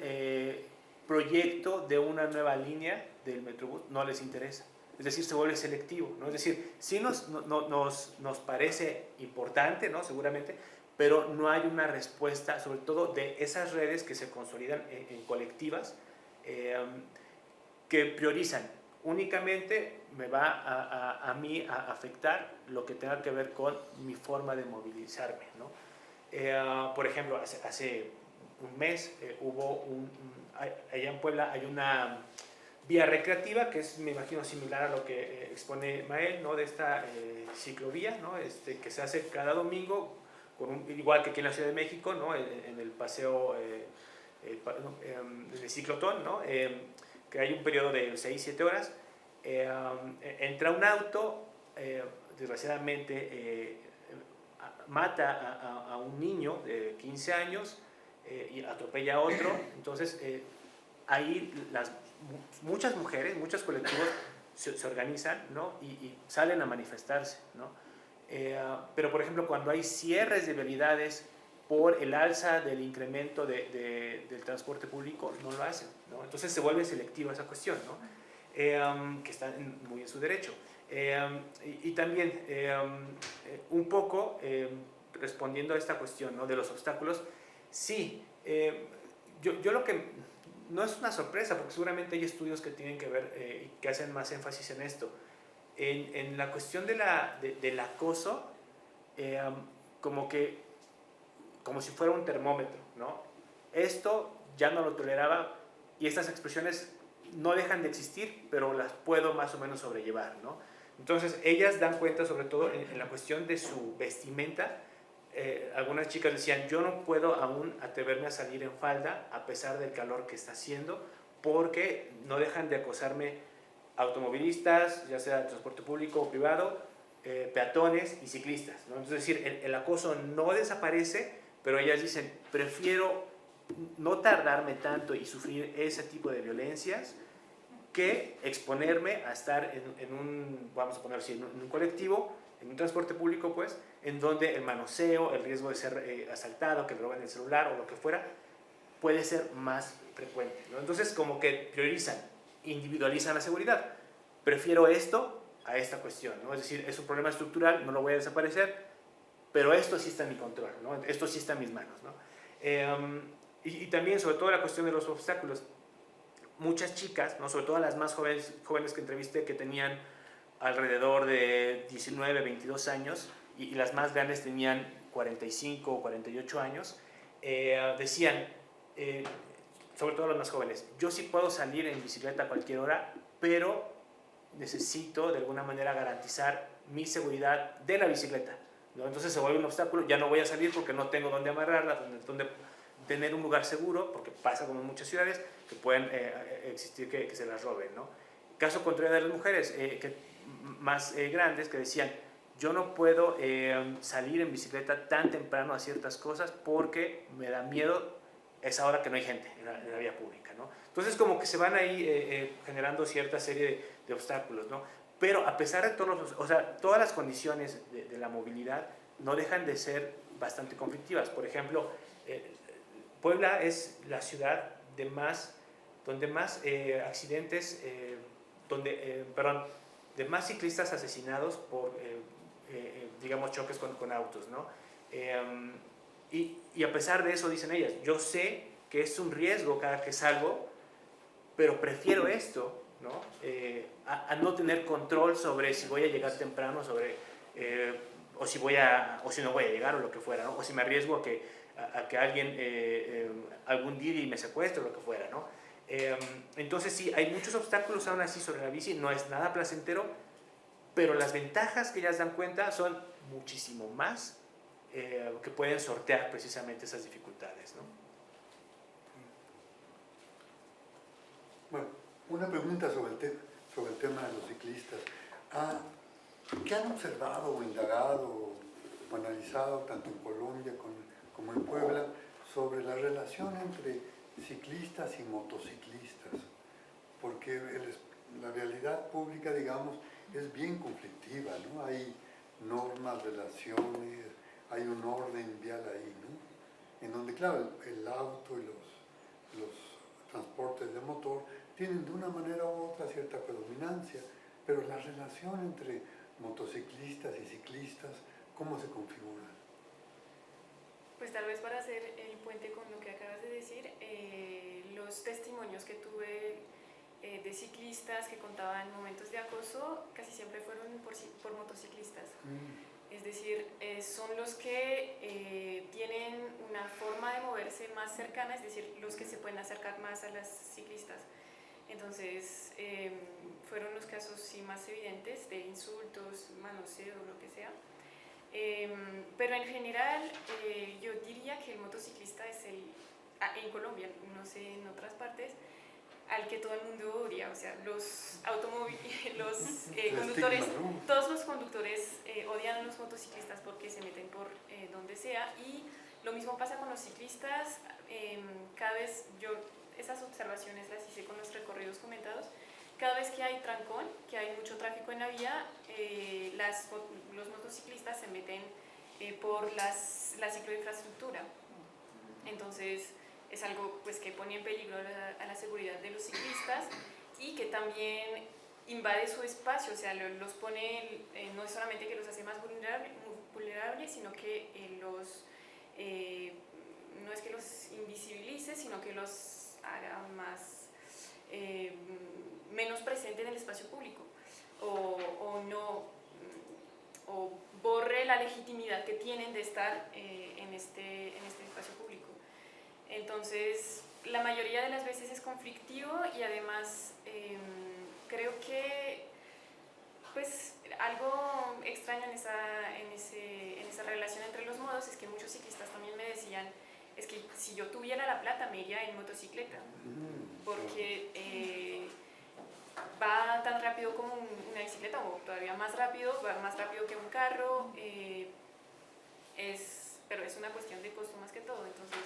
S6: proyecto de una nueva línea del Metrobús, no les interesa. Es decir, se vuelve selectivo, ¿no? Es decir, sí nos parece importante, ¿no? Seguramente, pero no hay una respuesta, sobre todo de esas redes que se consolidan en colectivas, que priorizan. Únicamente me va a mí a afectar lo que tenga que ver con mi forma de movilizarme, ¿no? Por ejemplo, hace un mes hubo allá en Puebla hay una vía recreativa, que es, me imagino, similar a lo que expone Mael, ¿no? De esta ciclovía, ¿no? Que se hace cada domingo, igual que aquí en la Ciudad de México, ¿no? En el paseo de ciclotón, ¿no? Que hay un periodo de 6-7 horas. Entra un auto, desgraciadamente mata a un niño de 15 años y atropella a otro. Entonces, ahí muchas mujeres, muchos colectivos se organizan, ¿no? y salen a manifestarse, ¿no? Pero, por ejemplo, cuando hay cierres de vialidades por el alza del incremento del transporte público, no lo hacen, ¿no? Entonces se vuelve selectiva esa cuestión, ¿no? Que está muy en su derecho. Y también, un poco, respondiendo a esta cuestión, ¿no? De los obstáculos, sí, yo lo que... No es una sorpresa, porque seguramente hay estudios que tienen que ver y que hacen más énfasis en esto. En la cuestión del acoso, como si fuera un termómetro, ¿no? Esto ya no lo toleraba y estas expresiones no dejan de existir, pero las puedo más o menos sobrellevar, ¿no? Entonces, ellas dan cuenta sobre todo en la cuestión de su vestimenta. Algunas chicas decían, yo no puedo aún atreverme a salir en falda a pesar del calor que está haciendo, porque no dejan de acosarme automovilistas, ya sea de transporte público o privado, peatones y ciclistas, ¿no? Entonces, es decir, el acoso no desaparece, pero ellas dicen, prefiero no tardarme tanto y sufrir ese tipo de violencias que exponerme a estar en un, vamos a poner así, en un colectivo, en un transporte público, pues, en donde el manoseo, el riesgo de ser asaltado, que le roben el celular o lo que fuera, puede ser más frecuente, ¿no? Entonces, como que priorizan, individualizan la seguridad. Prefiero esto a esta cuestión, ¿no? Es decir, es un problema estructural, no lo voy a desaparecer, pero esto sí está en mi control, ¿no? Esto sí está en mis manos, ¿no? Y también, sobre todo, la cuestión de los obstáculos. Muchas chicas, ¿no? Sobre todo las más jóvenes que entrevisté, que tenían alrededor de 19, 22 años, y las más grandes tenían 45 o 48 años, decían, sobre todo las más jóvenes, yo sí puedo salir en bicicleta a cualquier hora, pero necesito de alguna manera garantizar mi seguridad de la bicicleta, ¿no? Entonces se vuelve un obstáculo, ya no voy a salir porque no tengo dónde amarrarla, donde tener un lugar seguro, porque pasa como en muchas ciudades, que pueden existir que se las roben, ¿no? Caso contrario de las mujeres más grandes, que decían, yo no puedo salir en bicicleta tan temprano a ciertas cosas porque me da miedo esa hora que no hay gente en la vía pública, ¿no? Entonces, como que se van ahí generando cierta serie de obstáculos, ¿no? Pero a pesar de todas las condiciones de la movilidad no dejan de ser bastante conflictivas. Por ejemplo, Puebla es la ciudad donde más accidentes, de más ciclistas asesinados por, digamos, choques con autos, ¿no? Y a pesar de eso, dicen ellas, yo sé que es un riesgo cada que salgo, pero prefiero esto, ¿no? A no tener control sobre si voy a llegar temprano, o si no voy a llegar o lo que fuera, ¿no? O si me arriesgo a que alguien, algún Didi me secuestre o lo que fuera, ¿no? Entonces sí, hay muchos obstáculos aún así sobre la bici, no es nada placentero, pero las ventajas que ellas dan cuenta son muchísimo más que pueden sortear precisamente esas dificultades, ¿no?
S1: Bueno, una pregunta sobre el tema de los ciclistas. ¿Qué han observado o indagado o analizado tanto en Colombia como en Puebla sobre la relación entre ciclistas y motociclistas? Porque la realidad pública, digamos, es bien conflictiva, ¿no? Hay normas, relaciones, hay un orden vial ahí, ¿no? En donde, claro, el auto y los transportes de motor tienen de una manera u otra cierta predominancia, pero la relación entre motociclistas y ciclistas, ¿cómo se configura?
S3: Pues tal vez para hacer el puente con lo que acabas de decir, los testimonios que tuve de ciclistas que contaban momentos de acoso casi siempre fueron por motociclistas. Es decir, son los que tienen una forma de moverse más cercana, es decir, los que se pueden acercar más a las ciclistas. Entonces, fueron los casos sí más evidentes de insultos, manoseo, lo que sea. Pero en general, yo diría que el motociclista es en Colombia, no sé en otras partes, al que todo el mundo odia. O sea, los conductores,
S1: estigma, ¿no?
S3: todos los conductores odian a los motociclistas porque se meten por donde sea. Y lo mismo pasa con los ciclistas. Cada vez esas observaciones las hice con los recorridos comentados. Cada vez que hay trancón, que hay mucho tráfico en la vía, los motociclistas se meten por la cicloinfraestructura. Entonces es algo pues, que pone en peligro a la seguridad de los ciclistas y que también invade su espacio, o sea, los pone, no es solamente que los hace más vulnerables, sino que no es que los invisibilice, sino que los haga menos presentes en el espacio público o borre la legitimidad que tienen de estar en este espacio público. Entonces, la mayoría de las veces es conflictivo y además creo que pues, algo extraño en esa relación entre los modos es que muchos ciclistas también me decían es que si yo tuviera la plata me iría en motocicleta porque va tan rápido como una bicicleta o todavía más rápido, va más rápido que un carro, pero es una cuestión de costo más que todo. Entonces,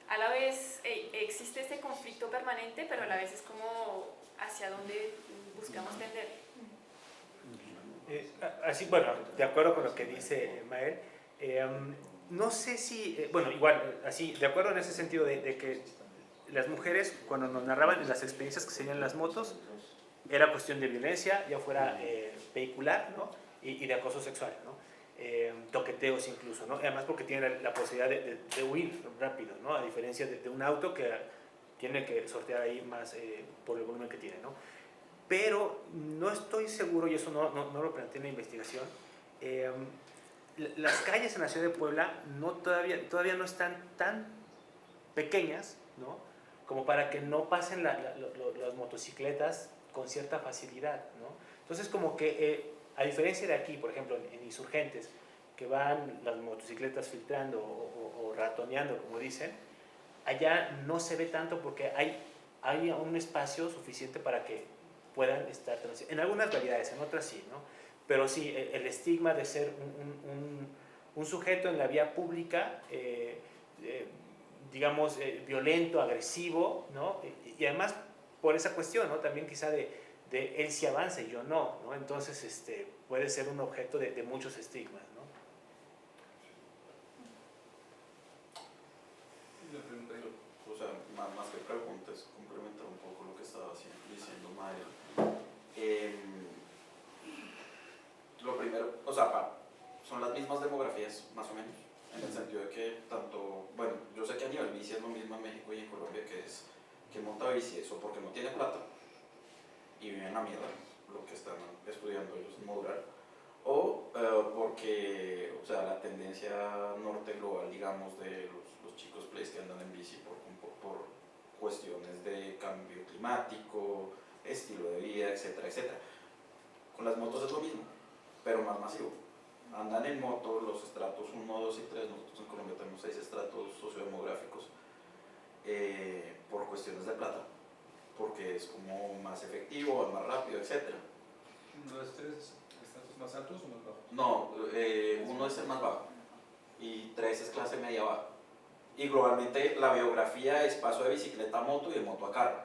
S3: a la vez existe este conflicto permanente, pero a la vez es como hacia dónde buscamos tender.
S6: Así, bueno, de acuerdo con lo que dice Mael, no sé si, bueno, igual, así, de acuerdo en ese sentido de que las mujeres, cuando nos narraban las experiencias que se tenían en las motos, era cuestión de violencia, ya fuera vehicular, ¿no? y de acoso sexual, ¿no? Toqueteos incluso, ¿no? Además porque tiene la posibilidad de huir rápido, ¿no? A diferencia de un auto que tiene que sortear ahí más por el volumen que tiene, ¿no? Pero no estoy seguro, y eso no lo planteé en la investigación, las calles en la ciudad de Puebla todavía no están tan pequeñas, ¿no? Como para que no pasen las motocicletas con cierta facilidad, ¿no? Entonces como que a diferencia de aquí, por ejemplo en Insurgentes, que van las motocicletas filtrando o ratoneando, como dicen, allá no se ve tanto porque hay un espacio suficiente para que puedan estar transitando. En algunas variedades, en otras sí, ¿no? Pero sí, el estigma de ser un sujeto en la vía pública, digamos, violento, agresivo, ¿no? Y además por esa cuestión, ¿no? También quizá de él sí avanza y yo no, ¿no? Entonces puede ser un objeto de muchos estigmas, ¿no?
S5: La pregunta, o sea, más que preguntas, complementar un poco lo que estaba diciendo Mario. Lo primero, o sea, son las mismas demografías, más o menos, en el sentido de que tanto, bueno, yo sé que a nivel bici es lo mismo en México y en Colombia, que monta bici, eso porque no tiene plata y vive en la mierda, lo que están estudiando ellos en modular, o porque, o sea, la tendencia norte global, digamos, de los chicos plays que andan en bici por cuestiones de cambio climático, estilo de vida, etcétera, etcétera. Con las motos es lo mismo, pero más masivo. Andan en moto los estratos 1, 2 y 3, nosotros en Colombia tenemos 6 estratos sociodemográficos por cuestiones de plata, porque es como más efectivo, más rápido, etc.
S2: ¿Uno de los 3 estratos más altos o más bajos?
S5: No, 1 es el más bajo y 3 es clase media baja. Y globalmente la biografía es paso de bicicleta a moto y de moto a carro.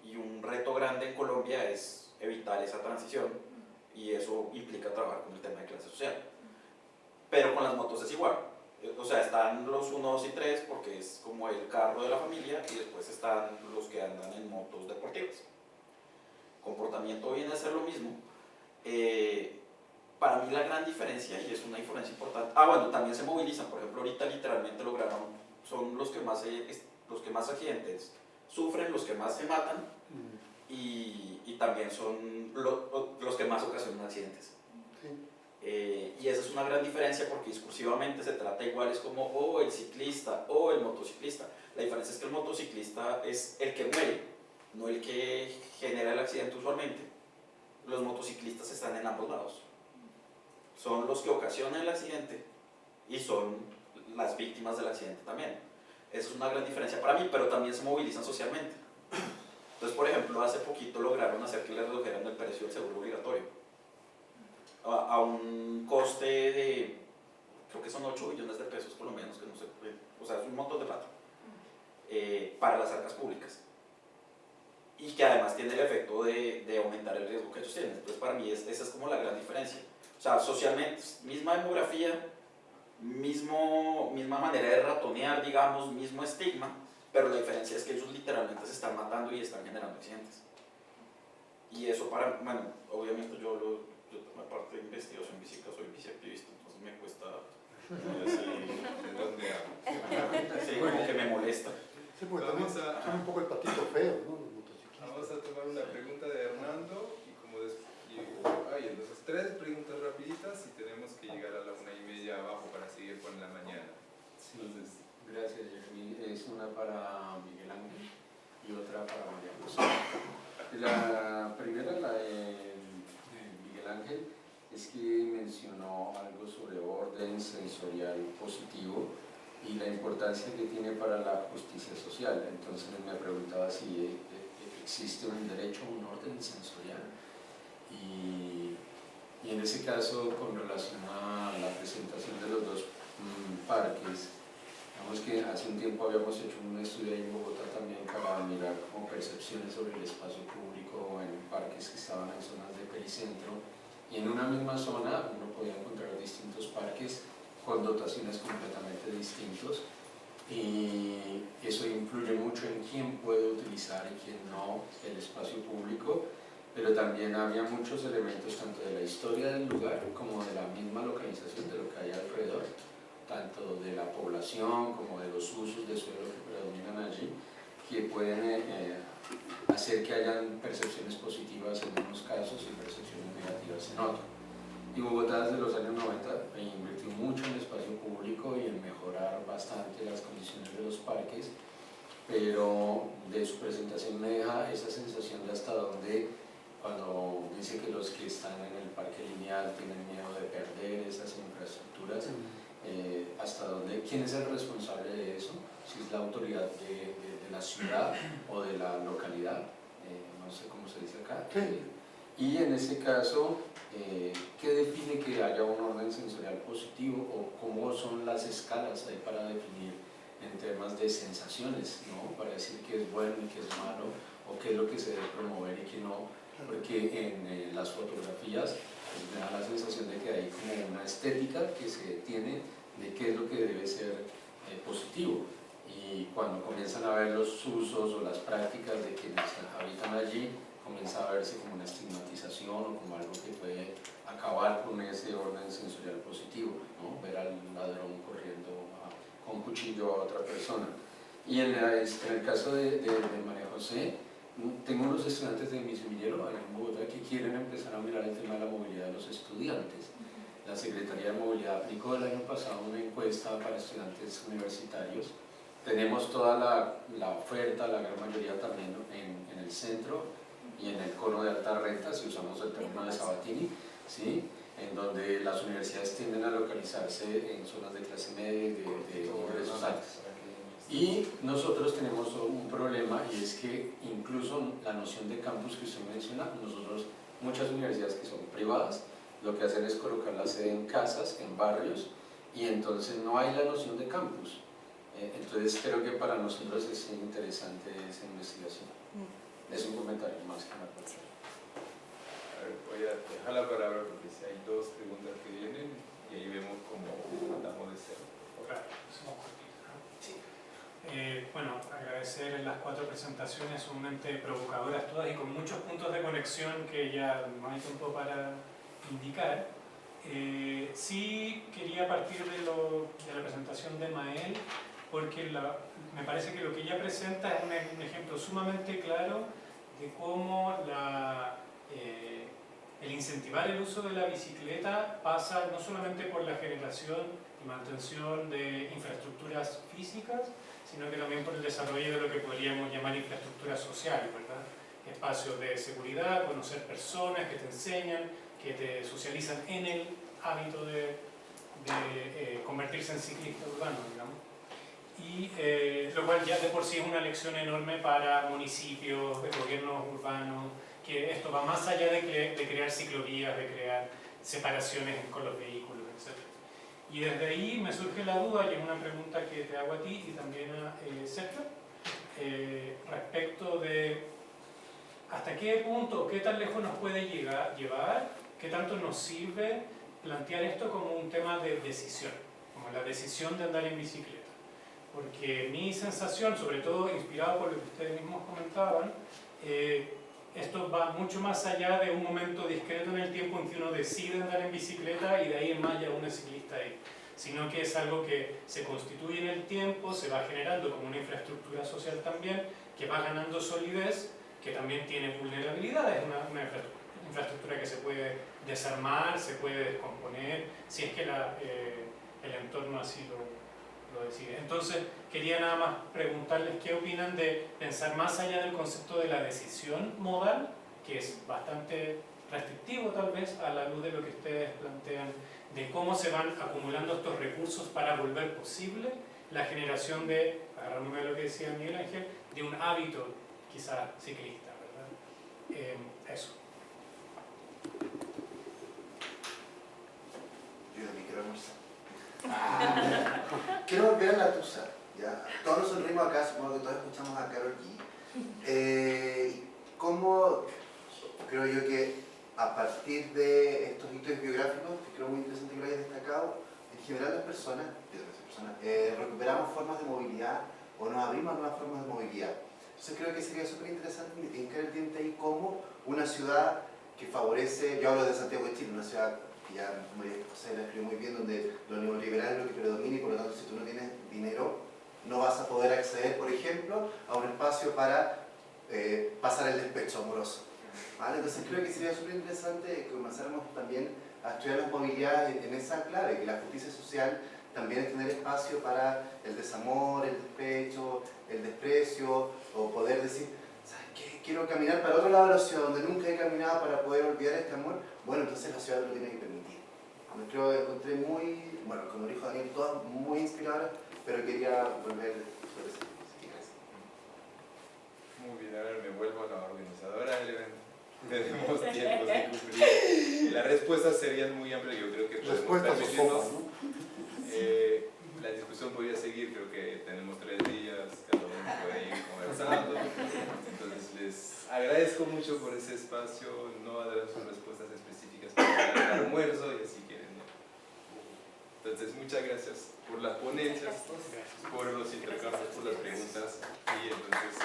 S5: Y un reto grande en Colombia es evitar esa transición y eso implica trabajar con el tema de clase social. Pero con las motos es igual. O sea, están los 1, 2 y 3 porque es como el carro de la familia y después están los que andan en motos deportivas. Comportamiento viene a ser lo mismo. Para mí la gran diferencia, y es una diferencia importante, bueno, también se movilizan, por ejemplo, ahorita literalmente lograron, son los que más accidentes sufren, los que más se matan y también son los que más ocasionan accidentes. Y esa es una gran diferencia porque discursivamente se trata igual, es como el ciclista o el motociclista. La diferencia es que el motociclista es el que muere no el que genera el accidente usualmente, los motociclistas están en ambos lados. Son los que ocasionan el accidente y son las víctimas del accidente también. Esa es una gran diferencia para mí, pero también se movilizan socialmente. Entonces, por ejemplo, hace poquito lograron hacer que le redujeran el precio del seguro obligatorio a un coste de, creo que son 8 billones de pesos por lo menos, que no sé, o sea, es un montón de plata para las arcas públicas. Y que además tiene el efecto de aumentar el riesgo que ellos tienen. Entonces, para mí, esa es como la gran diferencia. O sea, socialmente, misma demografía, misma manera de ratonear, digamos, mismo estigma, pero la diferencia es que ellos literalmente se están matando y están generando accidentes. Y eso para, bueno, obviamente yo aparte de investigación física soy biciactivista, entonces me cuesta sí, como que me molesta.
S1: Sí, porque también son un poco el patito feo, ¿no? Los motociclistas.
S2: Vamos a tomar una pregunta de Hernando y como entonces 3 preguntas rapiditas y tenemos que llegar a la 1:30 abajo para seguir con la mañana.
S8: Sí, gracias Jeremy. Es una para Miguel Ángel y otra para María José. La primera, la de Miguel Ángel, es que mencionó algo sobre orden sensorial positivo y la importancia que tiene para la justicia social. Entonces me preguntaba si existe un derecho a un orden sensorial y en ese caso, con relación a la presentación de los dos parques, digamos que hace un tiempo habíamos hecho un estudio ahí en Bogotá también para mirar como percepciones sobre el espacio público en parques que estaban en zonas de pericentro, y en una misma zona uno podía encontrar distintos parques con dotaciones completamente distintos, y eso influye mucho en quién puede utilizar y quién no el espacio público, pero también había muchos elementos tanto de la historia del lugar como de la misma localización de lo que hay alrededor, tanto de la población como de los usos de suelo que predominan allí, que pueden hacer que hayan percepciones positivas en unos casos y percepciones negativas en otros. Y Bogotá desde los años 90 invirtió mucho en el espacio público y en mejorar bastante las condiciones de los parques, pero de su presentación me deja esa sensación de hasta dónde, cuando dice que los que están en el parque lineal tienen miedo de perder esas infraestructuras, hasta dónde, quién es el responsable de eso, si es la autoridad de la ciudad o de la localidad, no sé cómo se dice acá. Y en ese caso, ¿qué define que haya un orden sensorial positivo o cómo son las escalas ahí para definir en temas de sensaciones, ¿no? Para decir qué es bueno y qué es malo, o qué es lo que se debe promover y qué no? Porque en las fotografías pues, me da la sensación de que hay como una estética que se tiene de qué es lo que debe ser positivo, y cuando comienzan a ver los usos o las prácticas de quienes habitan allí, comienza a verse como una estigmatización o como algo que puede acabar con ese orden sensorial positivo, ¿no? Ver al ladrón corriendo con cuchillo a otra persona. Y en el caso de María José, tengo unos estudiantes de mi semillero allá en Bogotá que quieren empezar a mirar el tema de la movilidad de los estudiantes. La Secretaría de Movilidad aplicó el año pasado una encuesta para estudiantes universitarios. Tenemos toda la oferta, la gran mayoría también en el centro y en el cono de alta renta, si usamos el término de Sabatini, ¿sí? En donde las universidades tienden a localizarse en zonas de clase media y de ingresos altos. Y nosotros tenemos un problema, y es que incluso la noción de campus que usted menciona, muchas universidades que son privadas, lo que hacen es colocar la sede en casas, en barrios, y entonces no hay la noción de campus. Entonces creo que para nosotros es interesante esa investigación. Es un comentario más que una cosa.
S2: A ver, voy a dejar la palabra porque si hay 2 preguntas que vienen y ahí vemos cómo tratamos de ser.
S9: Claro, somos cortitos, ¿no? Sí. Bueno, agradecer las 4 presentaciones sumamente provocadoras todas y con muchos puntos de conexión que ya no hay tiempo para indicar. Sí quería partir de la presentación de Mael, porque me parece que lo que ella presenta es un ejemplo sumamente claro de cómo el incentivar el uso de la bicicleta pasa no solamente por la generación y mantención de infraestructuras físicas, sino que también por el desarrollo de lo que podríamos llamar infraestructuras sociales, ¿verdad? Espacios de seguridad, conocer personas que te enseñan, que te socializan en el hábito de convertirse en ciclista urbano, digamos. Y lo cual ya de por sí es una lección enorme para municipios, de gobiernos urbanos, que esto va más allá de crear ciclovías, de crear separaciones con los vehículos, etc. Y desde ahí me surge la duda, y es una pregunta que te hago a ti y también a Sergio, respecto de hasta qué punto, qué tan lejos nos puede llevar, qué tanto nos sirve plantear esto como un tema de decisión, como la decisión de andar en bicicleta. Porque mi sensación, sobre todo inspirado por lo que ustedes mismos comentaban, esto va mucho más allá de un momento discreto en el tiempo en que uno decide andar en bicicleta y de ahí en más ya uno es ciclista ahí, sino que es algo que se constituye en el tiempo, se va generando como una infraestructura social también, que va ganando solidez, que también tiene vulnerabilidades, una infraestructura que se puede desarmar, se puede descomponer, si es que el entorno así lo decide. Entonces, quería nada más preguntarles qué opinan de pensar más allá del concepto de la decisión modal, que es bastante restrictivo tal vez a la luz de lo que ustedes plantean, de cómo se van acumulando estos recursos para volver posible la generación de, agarrándome de lo que decía Miguel Ángel, de un hábito quizá ciclista, ¿verdad? Eso.
S10: Yo también quiero almorzar. Quiero volver a la tusa. ¿Ya? Todos nos sonrimos acá, supongo que todos escuchamos a Karol G. ¿Cómo creo yo que a partir de estos hitos biográficos, que creo muy interesante que lo hayas destacado, en general las personas recuperamos formas de movilidad o nos abrimos a nuevas formas de movilidad? Entonces creo que sería súper interesante hincar el diente ahí como una ciudad que favorece, yo hablo de Santiago de Chile, una ciudad que ya María José la escribió muy bien, donde lo neoliberal es lo que predomina y por lo tanto si tú no tienes dinero no vas a poder acceder, por ejemplo, a un espacio para pasar el despecho amoroso. ¿Vale? Entonces creo que sería súper interesante que comenzáramos también a estudiar las movilidades en esa clave, que la justicia social también es tener espacio para el desamor, el despecho, el desprecio, o poder decir, ¿sabes qué? Quiero caminar para otro lado de la ciudad donde nunca he caminado para poder olvidar este amor. Bueno, entonces la ciudad lo tiene que permitir. Me creo que encontré muy, bueno, como dijo Daniel, todas muy inspiradoras, pero quería volver sobre eso.
S2: Muy bien, ahora me vuelvo a la organizadora del evento. Tenemos tiempos de cumplir. Las respuestas serían muy amplias, yo creo que podemos permitirnos. La discusión podría seguir, creo que tenemos 3 días, cada uno puede ir conversando. Entonces les agradezco mucho por ese espacio, no darán sus respuestas específicas para el almuerzo y así quieren. Entonces muchas gracias por las ponencias, por los intercambios, por las preguntas y entonces...